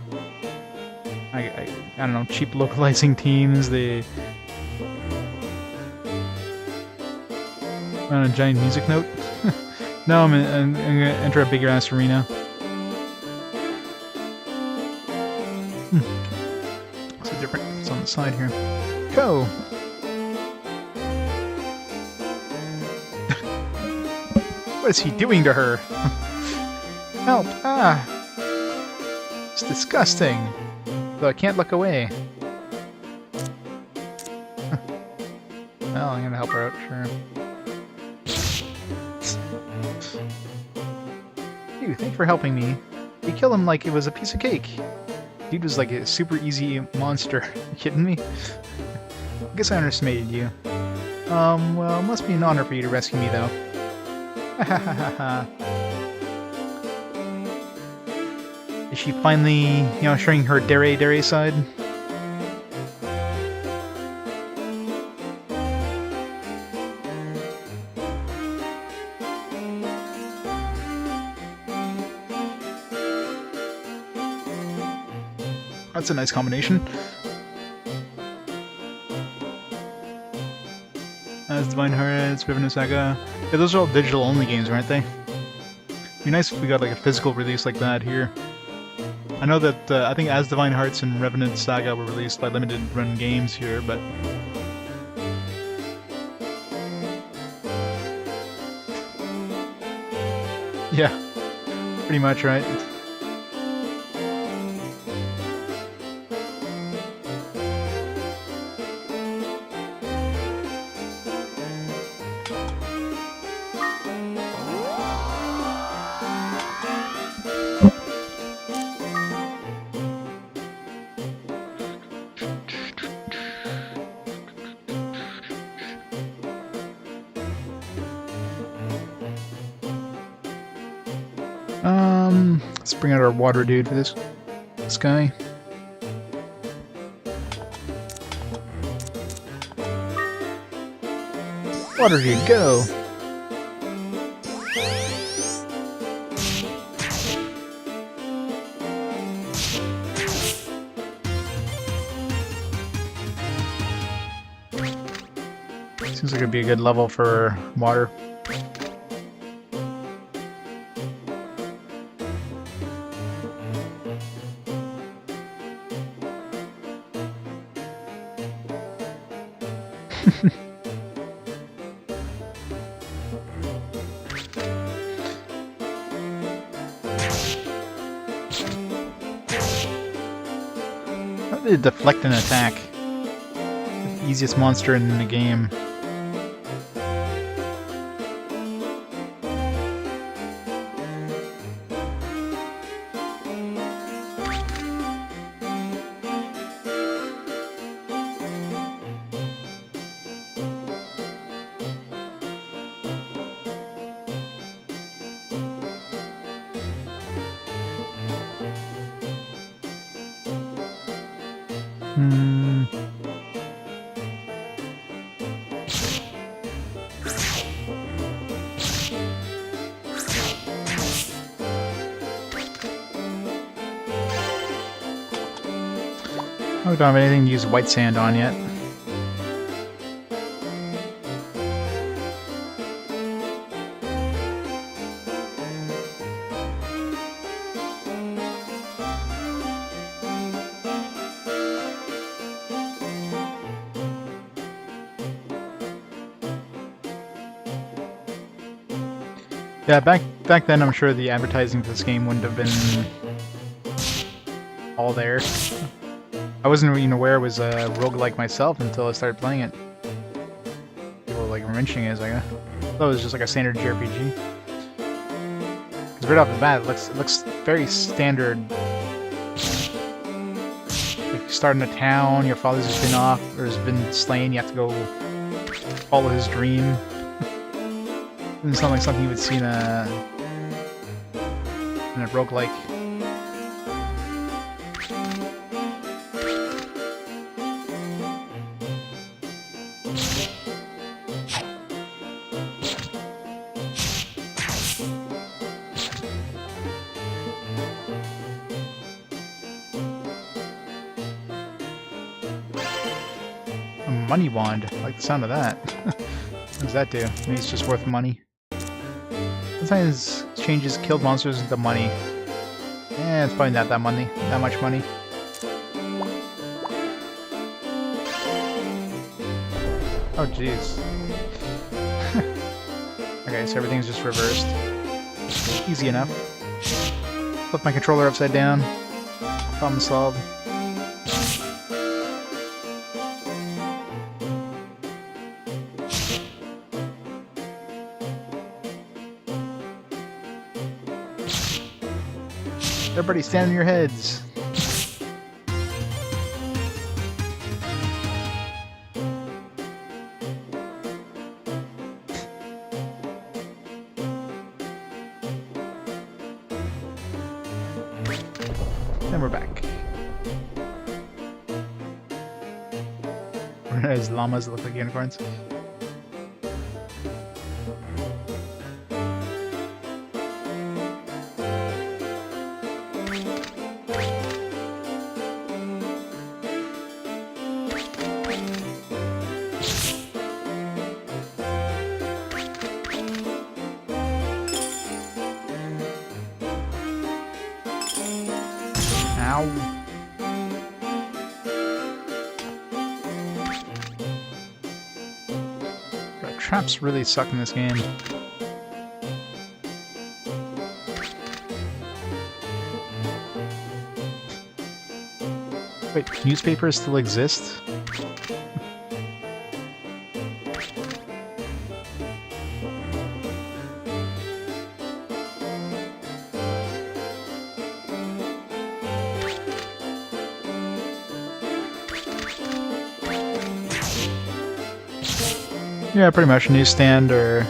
[SPEAKER 1] I don't know, cheap localizing teams. They on a giant music note. No, I'm gonna enter a bigger ass arena. It's a different. It's on the side here. Go. What is he doing to her? Help! Ah! It's disgusting. Though I can't look away. Well, I'm gonna help her out, sure. Dude, thanks for helping me. You killed him like it was a piece of cake. Dude was like a super easy monster. You kidding me? I guess I underestimated you. Well, it must be an honor for you to rescue me, though. Is she finally, you know, showing her dere side? That's a nice combination. As Divine Hearts, Revenue Saga. Yeah, those are all digital only games, aren't they? It'd be nice if we got like a physical release like that here. I know that I think As Divine Hearts and Revenant Saga were released by Limited Run Games here, but yeah, pretty much, right? Let's bring out our water dude for this guy. Water dude, go! Seems like it'd be a good level for water. How did it deflect an attack? The easiest monster in the game. We don't have anything to use white sand on yet. Yeah, back then I'm sure the advertising for this game wouldn't have been all there. I wasn't even aware it was a roguelike myself until I started playing it. People were like mentioning it, as like, I thought it was just like a standard JRPG. Because right off the bat, it looks very standard. Like you start in a town, your father's just been off or has been slain, you have to go follow his dream. Doesn't sound like something you would see in a roguelike. money wand. I like the sound of that. What does that do? Maybe it's just worth money. Sometimes changes killed monsters into money. It's probably not that money. That much money. Oh jeez. Okay, so everything's just reversed. Easy enough. Flip my controller upside down. Problem solved. Everybody stand on your heads. And we're back. There's llamas that look like unicorns. Ow. God, traps really suck in this game. Wait, newspapers still exist? Yeah, pretty much. Newsstand or...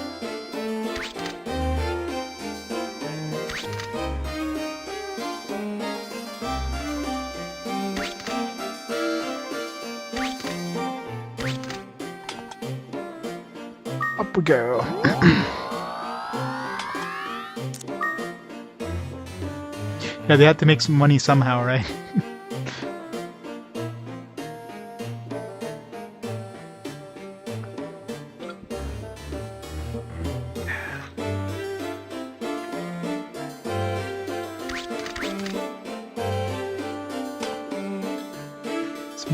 [SPEAKER 1] Up we go. Yeah, they had to make some money somehow, right?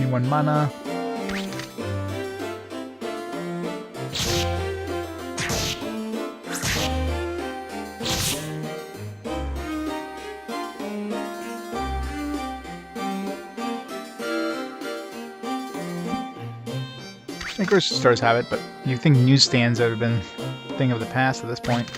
[SPEAKER 1] One mana. I think grocery stores have it, but you think newsstands would have been a thing of the past at this point.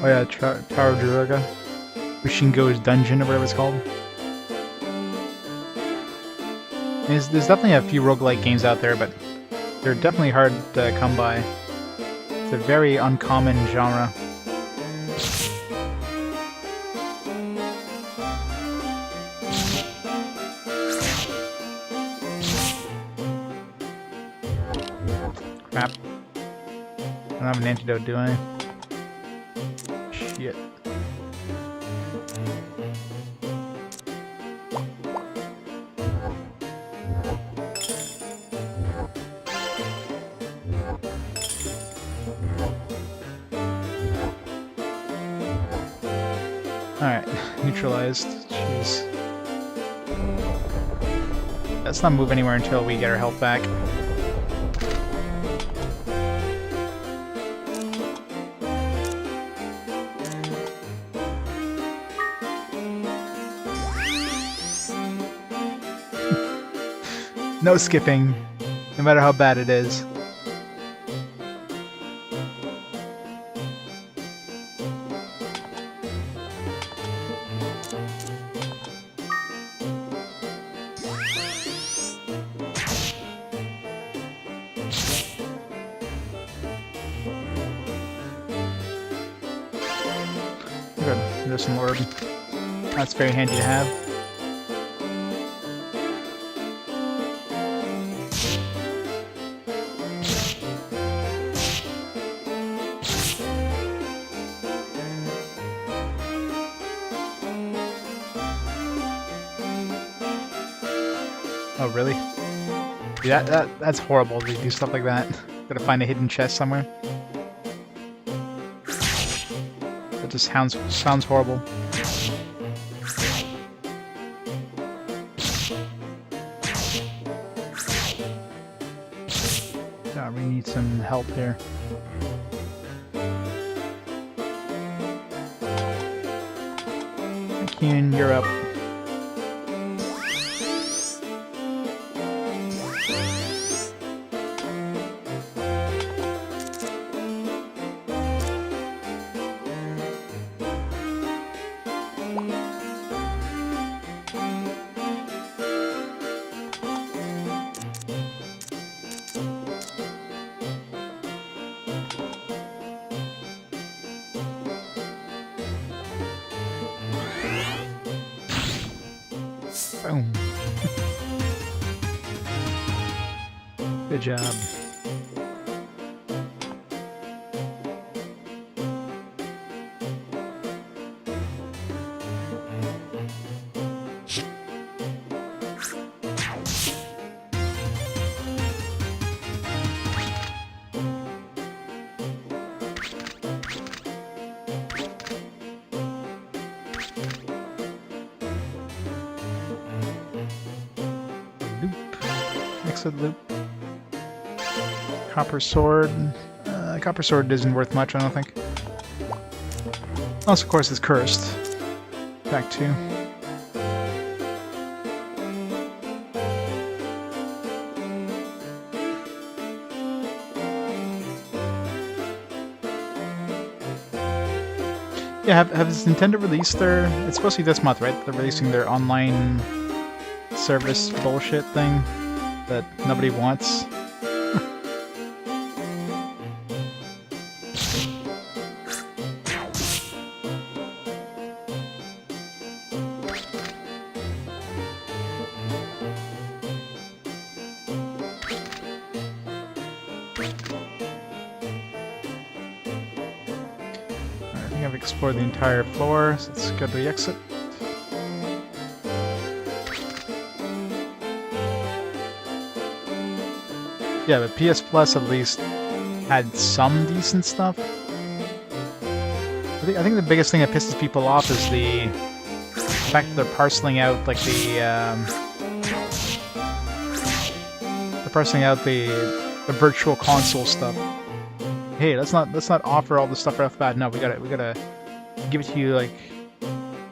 [SPEAKER 1] Oh yeah, Tower Druaga. Ushingo's Dungeon, or whatever it's called. There's definitely a few roguelike games out there, but they're definitely hard to come by. It's a very uncommon genre. Crap. I don't have an antidote, do I? Shit. Alright, neutralized. Jeez. Let's not move anywhere until we get our health back. No skipping, no matter how bad it is. Good, there's some orb. That's very handy to have. Oh, really? Yeah, that's horrible to do stuff like that. Gotta find a hidden chest somewhere. That just sounds horrible. God, we need some help here. Keen, you're up. Boom. Good job. Loop. Exit loop. Copper sword. Copper sword isn't worth much, I don't think. Unless, of course, it's cursed. Back 2. Yeah, has Nintendo released their... It's supposed to be this month, right? They're releasing their online service bullshit thing that nobody wants. I think I've explored the entire floor, so let's go to the exit. Yeah, but PS Plus at least had some decent stuff. I think the biggest thing that pisses people off is the fact that they're parceling out like the virtual console stuff. Hey, let's not offer all the stuff right off the bat. No, we gotta give it to you like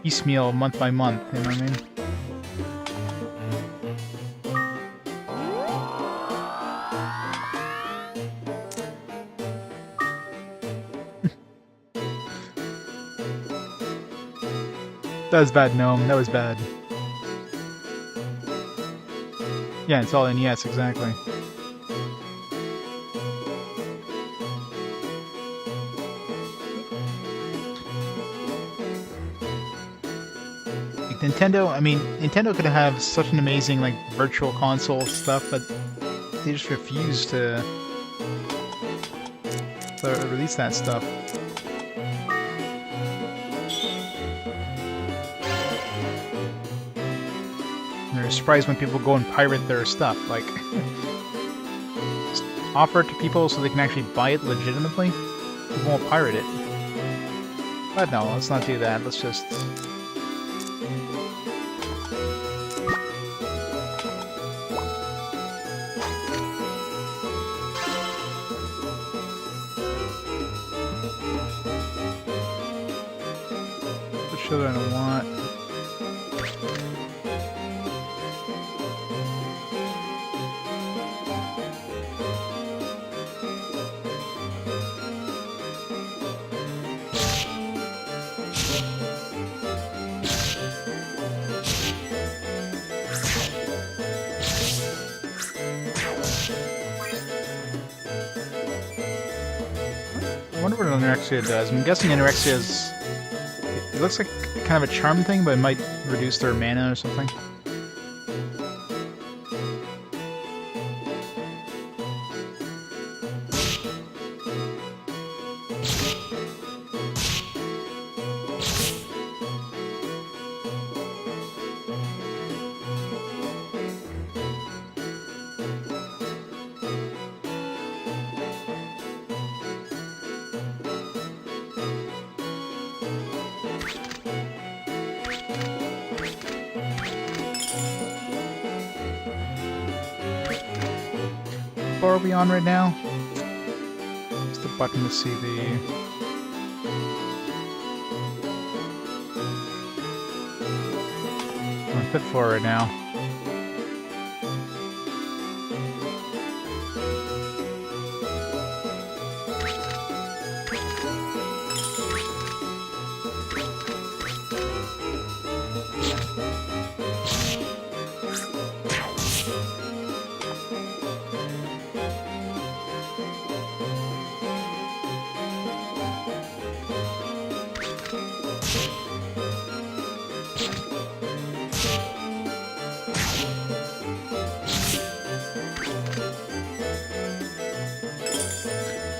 [SPEAKER 1] piecemeal, month by month. You know what I mean? That was bad, Gnome. That was bad. Yeah, it's all in yes, exactly. Like Nintendo, I mean, Nintendo could have such an amazing like virtual console stuff, but they just refuse to release that stuff. They're surprised when people go and pirate their stuff. Like, just offer it to people so they can actually buy it legitimately. People won't pirate it. But no, let's not do that. Let's just... What should I want? I wonder what anorexia does. I'm guessing anorexia is... It looks like kind of a charm thing, but it might reduce their mana or something. What are we on right now? Just the button to see the... We're on 5th floor right now.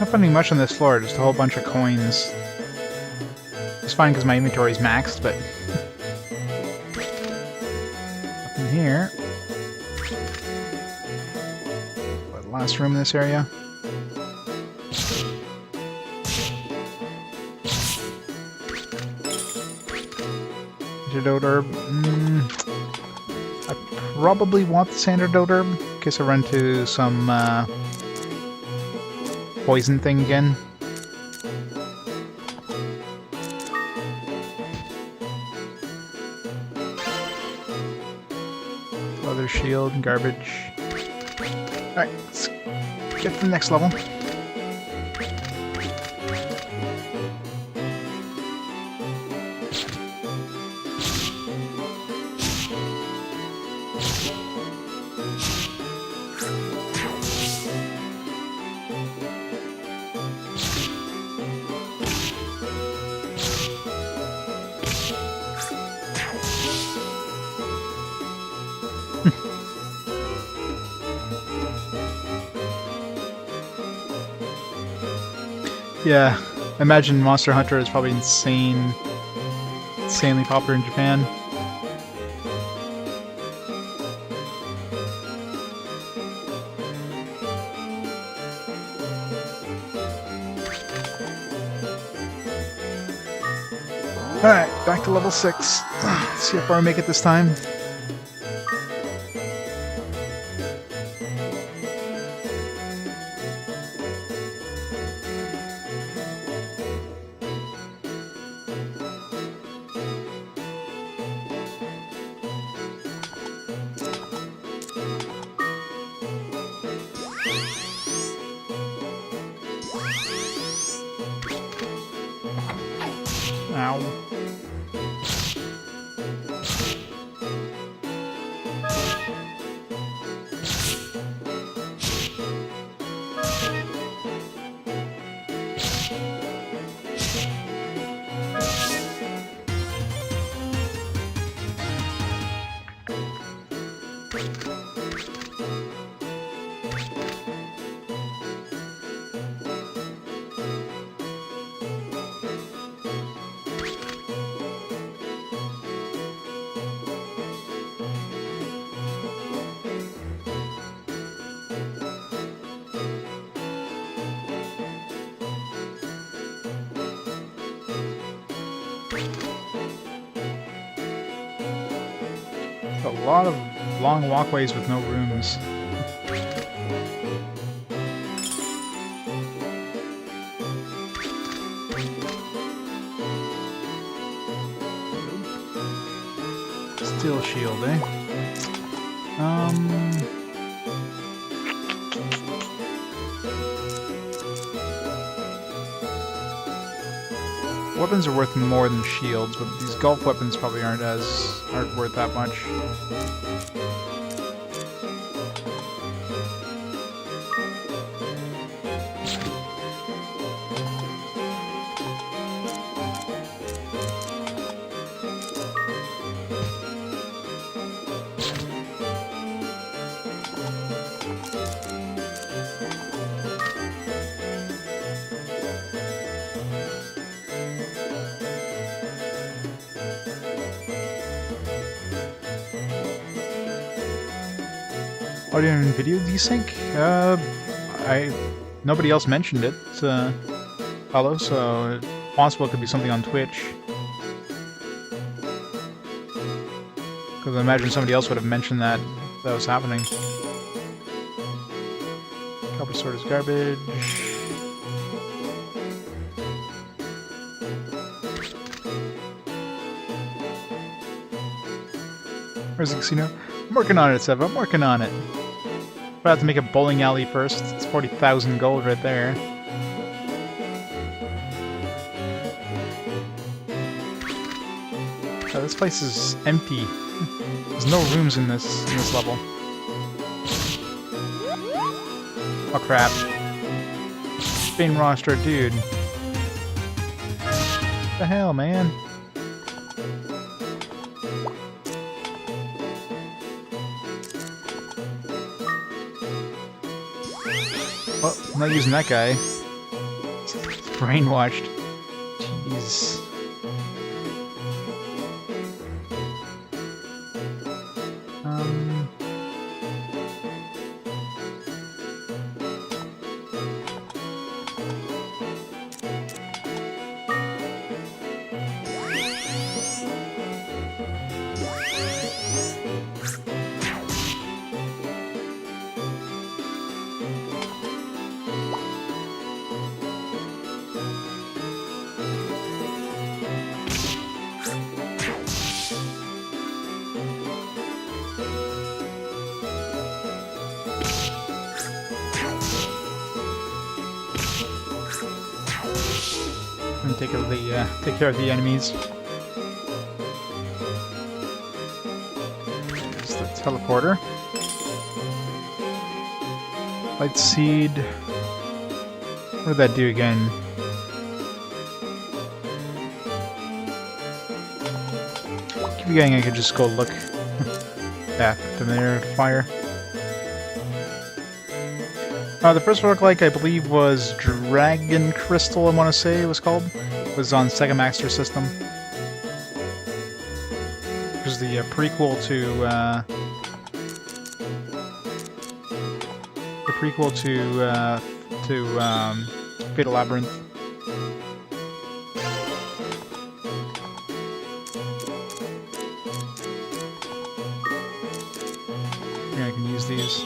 [SPEAKER 1] Not finding much on this floor, just a whole bunch of coins. It's fine because my inventory is maxed, but... Up in here... What, last room in this area? Antidote herb. I probably want this antidote herb, in case I run into some, poison thing again. Leather shield, garbage. Alright, let's get to the next level. Yeah, I imagine Monster Hunter is probably insanely popular in Japan. Alright, back to level 6. See how far I make it this time. Ow. A lot of long walkways with no rooms. Steel shield, eh? Weapons are worth more than shields, but these golf weapons probably aren't worth that much. Audio and video desync? Nobody else mentioned it, hello, so it's possible it could be something on Twitch. Because I imagine somebody else would have mentioned that was happening. Copper sword is garbage. Where's the casino? I'm working on it, Sev. I'm working on it. But I have to make a bowling alley first. It's 40,000 gold right there. Oh, this place is empty. There's no rooms in this level. Oh crap. Spain roster, dude. What the hell, man? Oh, I'm not using that guy. It's brainwashed. Jeez. And take care of the enemies. It's the teleporter. Light seed. What did that do again? Keep going. I could just go look. Yeah, familiar fire. The first roguelike, I believe, was Dragon Crystal, I want to say it was called. It was on Sega Master System. It was the prequel to Fatal Labyrinth. Here, I can use these.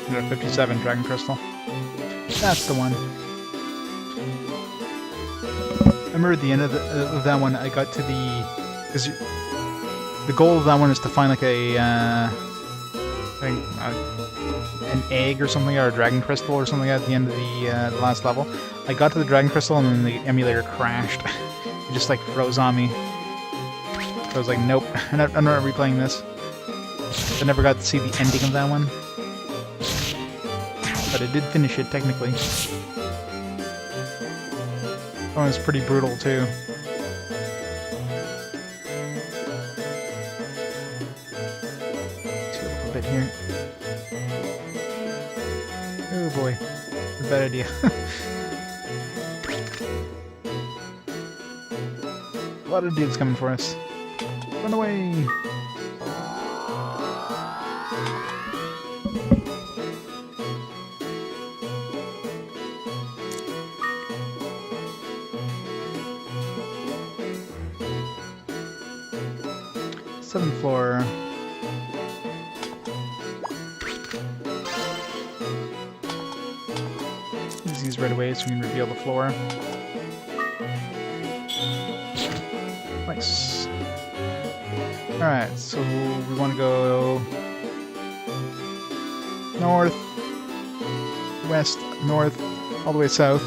[SPEAKER 1] Another 57 Dragon Crystal. That's the one. I remember at the end of that one, I got to because the goal of that one is to find like an egg or something, or a Dragon Crystal or something at the end of the last level. I got to the Dragon Crystal and then the emulator crashed. It just like froze on me. So I was like, nope, I'm not replaying this. I never got to see the ending of that one. But I did finish it, technically. Oh, it's pretty brutal, too. Let's get a little bit here. Oh boy. A bad idea. A lot of dudes coming for us. Run away! 7th floor. Use these right away so we can reveal the floor. Nice. Alright, so we want to go north, west, north, all the way south.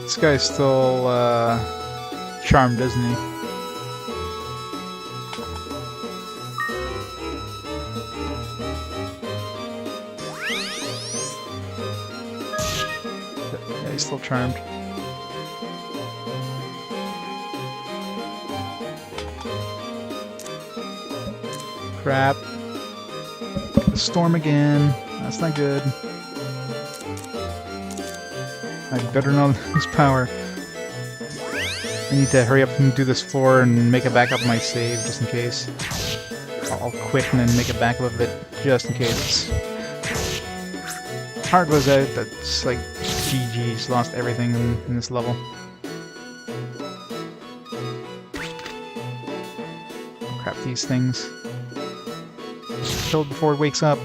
[SPEAKER 1] This guy's still charmed, isn't he? Yeah, he's still charmed. Crap. The storm again. That's not good. I better know this power. I need to hurry up and do this floor and make a backup of my save just in case. I'll quit and then make a backup of it just in case. Power goes out, that's like GG's, lost everything in this level. Crap these things. Kill it before it wakes up.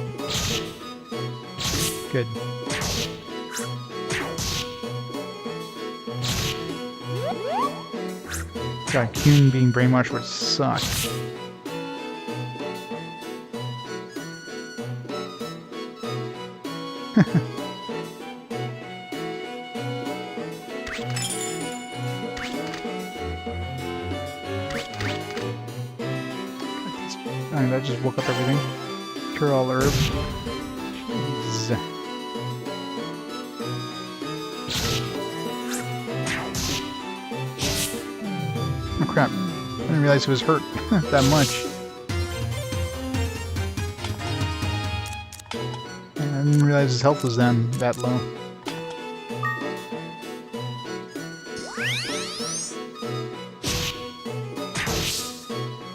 [SPEAKER 1] Good. God, Kuhn being brainwashed would suck. I just woke up everything. Cure all herb. Jeez. Oh crap. I didn't realize he was hurt that much. I didn't realize his health was down that low.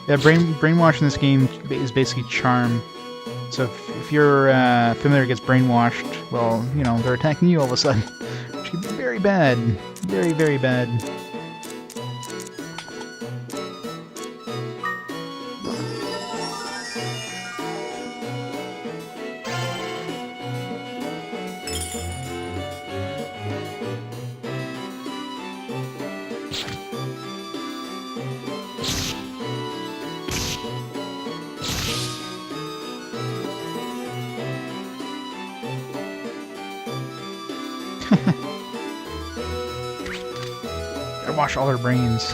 [SPEAKER 1] Yeah, brainwash in this game is basically charm. So if you're familiar gets brainwashed, well, you know, they're attacking you all of a sudden. Which can be very bad. Very, very bad. Gotta wash all their brains.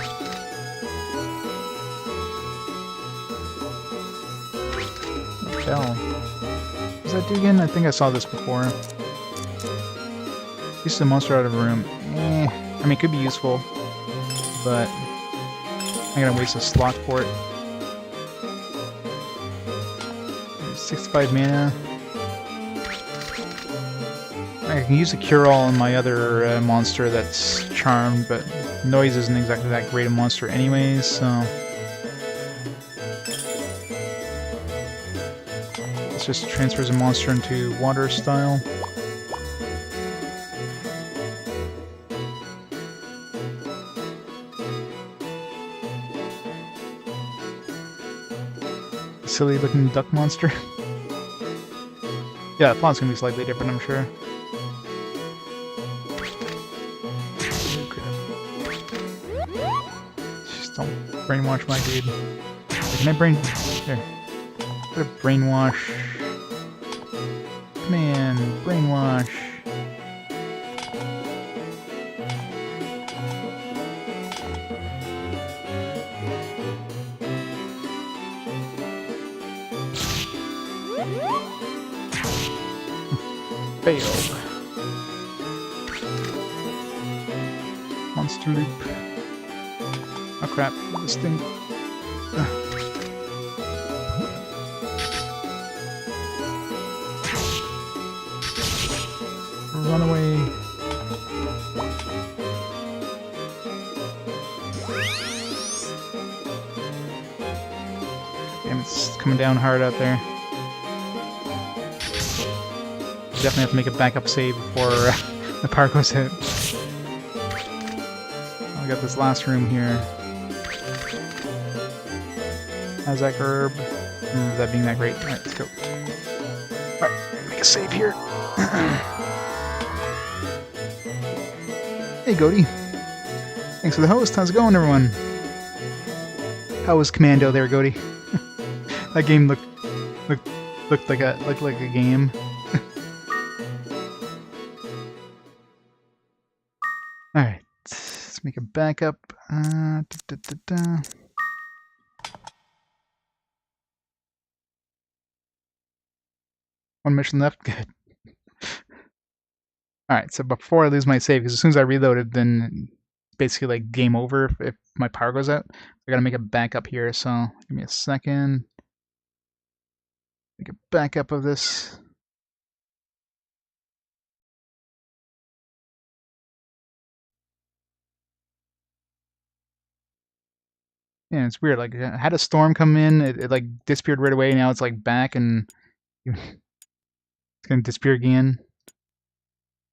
[SPEAKER 1] What the hell? What does that do again? I think I saw this before. Use the monster out of a room. I mean, it could be useful, but I'm gonna waste a slot for it. 65 mana. I can use a cure-all on my other monster that's charmed, but Noise isn't exactly that great a monster anyways, so... This just transfers a monster into water style. Silly looking duck monster. Yeah, the font's gonna be slightly different, I'm sure. Just don't brainwash my dude. Can I brain... Here. Put a brainwash... Man, brainwash... Failed. Monster loop. Oh crap, this thing. Run away. Damn, it's coming down hard out there. Definitely have to make a backup save before the power goes out. I got this last room here. How's that herb? I remember that being that great. Alright, let's go. Alright, make a save here. Hey, Goaty. Thanks for the host. How's it going, everyone? How was Commando there, Goaty? That game looked like a game. Alright, let's make a backup. One mission left, good. Alright, so before I lose my save, because as soon as I reloaded, then it's basically like game over if my power goes out. I gotta make a backup here, so give me a second. Make a backup of this. Yeah, it's weird. Like, I had a storm come in, it like disappeared right away. Now it's like back and it's gonna disappear again.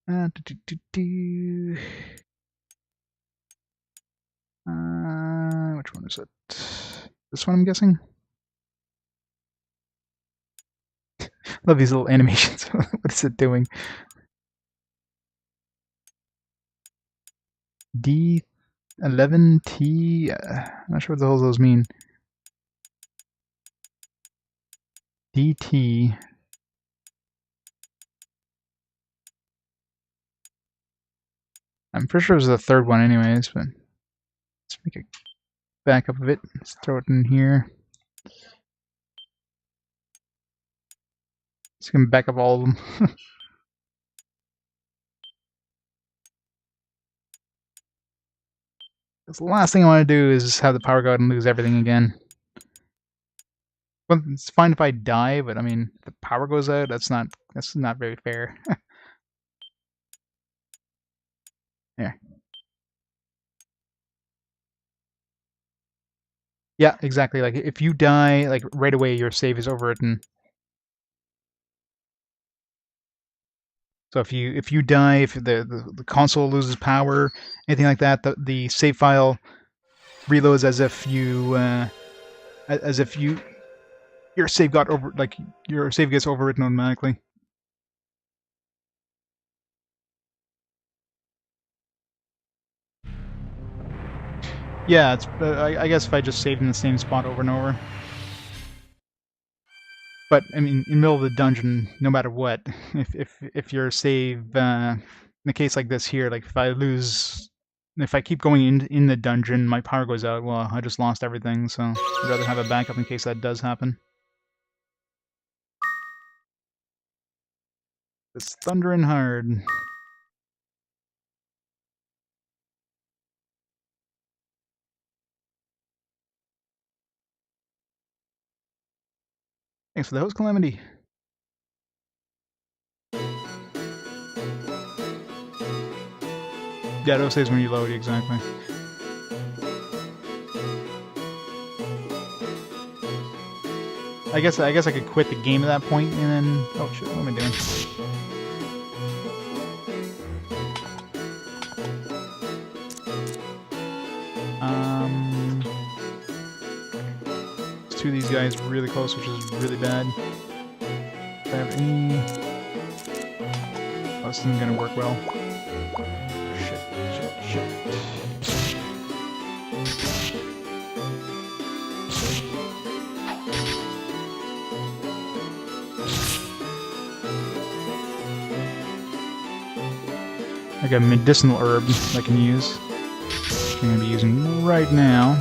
[SPEAKER 1] Do, do, do, do. Which one is it? This one, I'm guessing. Love these little animations. What is it doing? D11T. I'm not sure what the hell those mean. DT. I'm pretty sure it was the third one, anyways. But let's make a backup of it. Let's throw it in here. Just gonna back up all of them. Because the last thing I want to do is have the power go out and lose everything again. Well, it's fine if I die, but I mean, if the power goes out, that's not very fair. Here. Yeah, exactly. Like if you die, like right away, your save is overwritten. So if you die, if the console loses power, anything like that, the save file reloads as if your save got over, like your save gets overwritten automatically. Yeah, it's I guess if I just saved in the same spot over and over. But I mean, in the middle of the dungeon, no matter what, if your save, in a case like this here, like if I keep going in the dungeon, my power goes out. Well, I just lost everything. So I'd rather have a backup in case that does happen. It's thundering hard. Thanks for the host, Calamity. Yeah, those saves when you load, exactly. I guess I could quit the game at that point and then. Oh shit! What am I doing? There's two of these guys really close, which is really bad. Do I have any? Oh, this isn't gonna work well. Shit! I got a medicinal herb I can use, which I'm going to be using right now.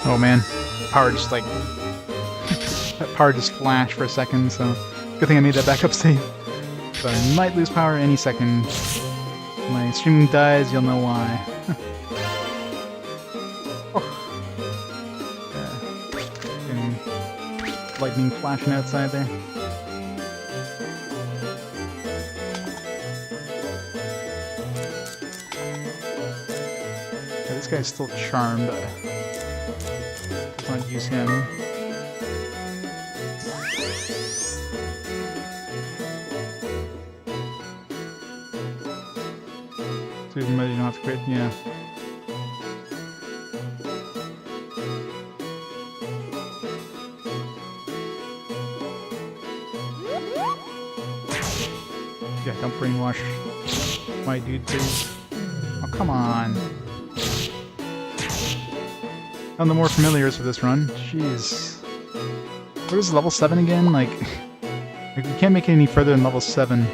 [SPEAKER 1] Oh man, power just like that power just flashed for a second. So good thing I made that backup save. But I might lose power any second. When my stream dies, you'll know why. Lightning flashing outside there. Okay, this guy's still charmed. Let's not use him. So even though you don't have to quit, yeah. Yeah, don't brainwash my dude, please. Oh, come on. I'm the more familiars with this run. Jeez. What is level 7 again? Like, we can't make it any further than level 7.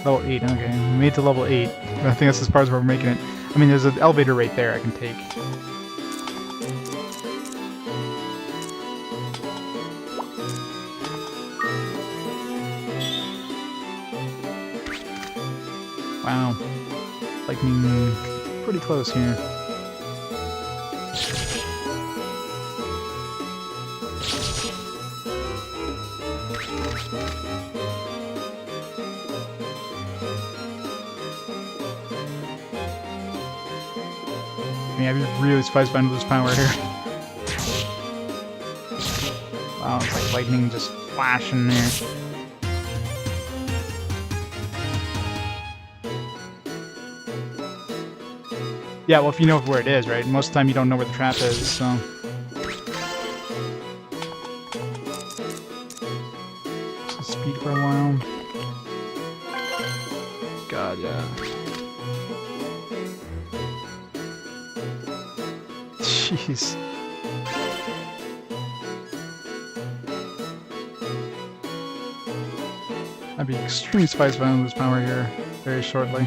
[SPEAKER 1] Level 8, okay. We made it to level 8. But I think that's as far as we're making it. I mean, there's an elevator right there I can take. Wow. Lightning pretty close here. I mean, I'd be really surprised if I lose power here. Wow, it's like lightning just flashing there. Yeah, well, if you know where it is, right? Most of the time you don't know where the trap is, so... Just speed for a while. God, yeah. Jeez. I'd be extremely surprised if I don't lose power here very shortly.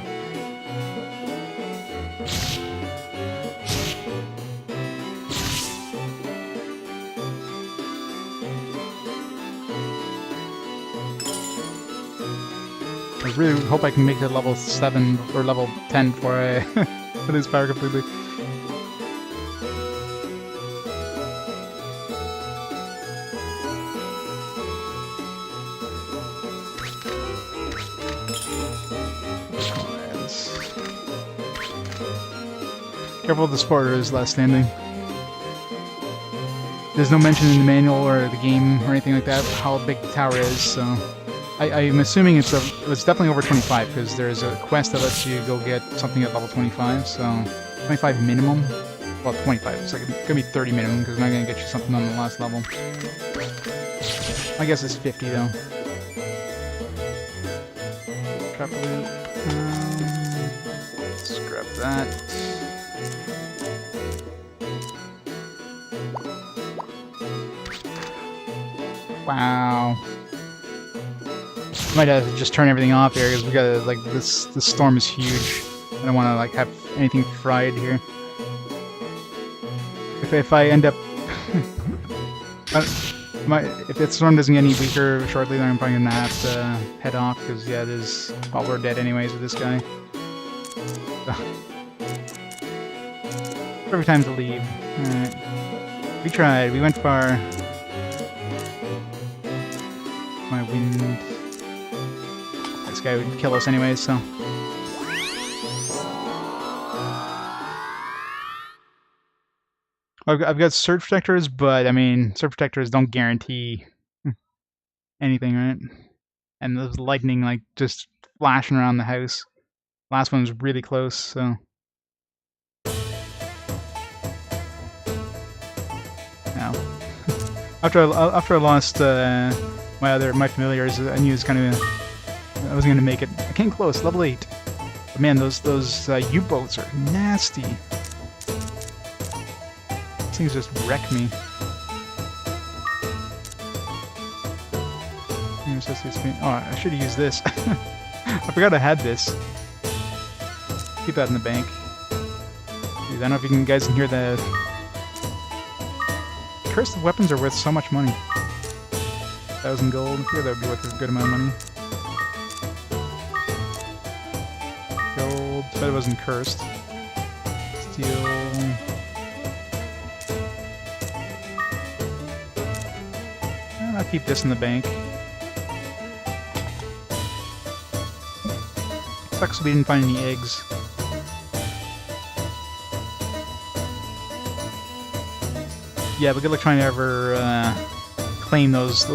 [SPEAKER 1] I really hope I can make it to level 7 or level 10 before I lose power completely. Careful of the spoilers last standing. There's no mention in the manual or the game or anything like that how big the tower is, so I'm assuming it's definitely over 25 because there's a quest that lets you go get something at level 25, so 25 minimum. Well, 25. It's like it's gonna be 30 minimum because I'm not gonna get you something on the last level. I guess it's 50 though. Trap loop. Let's grab that. Wow. Might have to just turn everything off here because we gotta like this storm is huge. I don't want to like have anything fried here. If I end up if the storm doesn't get any weaker shortly, then I'm probably gonna have to head off because yeah, it is. Well, we're dead anyways with this guy. Perfect time to leave. All right. We tried. We went far. My wind. This guy would kill us anyways, so. I've got surge protectors, but I mean, surge protectors don't guarantee anything, right? And there's lightning like just flashing around the house. Last one was really close, so. Now, after I lost my familiars, I knew it was kind of I wasn't gonna make it. I came close, level 8. But man, those U-boats are nasty. These things just wreck me. Oh, I should have used this. I forgot I had this. Keep that in the bank. Dude, I don't know if you guys can hear the... Cursed weapons are worth so much money. 1,000 gold. I feel that would be worth a good amount of money. Gold. Bet it wasn't cursed. Steel. I'll keep this in the bank. Sucks we didn't find any eggs. Yeah, but good luck trying to ever claim those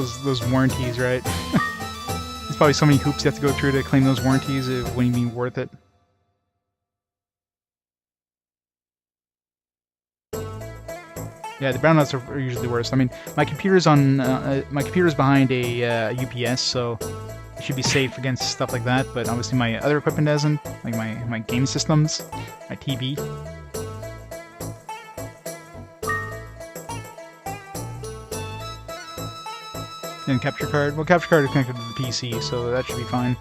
[SPEAKER 1] warranties, right? There's probably so many hoops you have to go through to claim those warranties. It wouldn't be worth it. Yeah, the brownouts are usually worse. I mean, my computer's behind a UPS, so it should be safe against stuff like that. But obviously, my other equipment doesn't, like my game systems, my TV. And capture card. Well, capture card is connected to the PC, so that should be fine.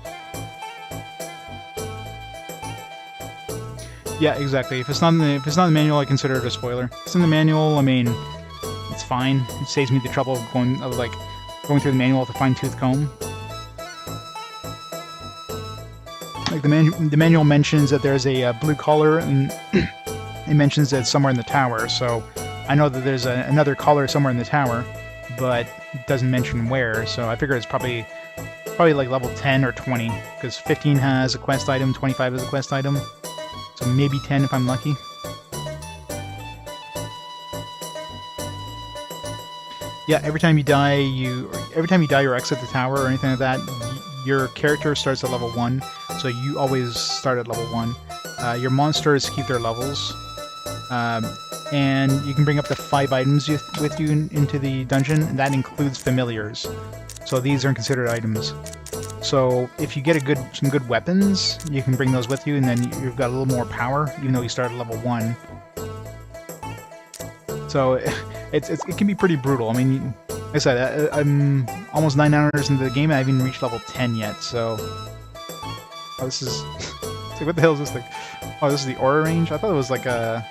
[SPEAKER 1] Yeah, exactly. If it's not in the manual, I consider it a spoiler. If it's in the manual, I mean, it's fine. It saves me the trouble of going through the manual with a fine-tooth comb. Like the manual mentions that there's a blue collar, and it mentions that it's somewhere in the tower. So I know that there's another collar somewhere in the tower, but it doesn't mention where. So I figure it's probably like level 10 or 20, because 15 has a quest item, 25 has a quest item, so maybe 10 if I'm lucky. Yeah, every time you die or exit the tower or anything like that, your character starts at level 1, so you always start at level 1. Your monsters keep their levels, and you can bring up to 5 items with you into the dungeon, and that includes familiars. So these are considered items. So if you get some good weapons, you can bring those with you, and then you've got a little more power, even though you start at level 1. So it can be pretty brutal. I mean, like I said, I'm almost 9 hours into the game, and I haven't even reached level 10 yet. So, this is. It's like, what the hell is this thing? Oh, this is the aura range. I thought it was like a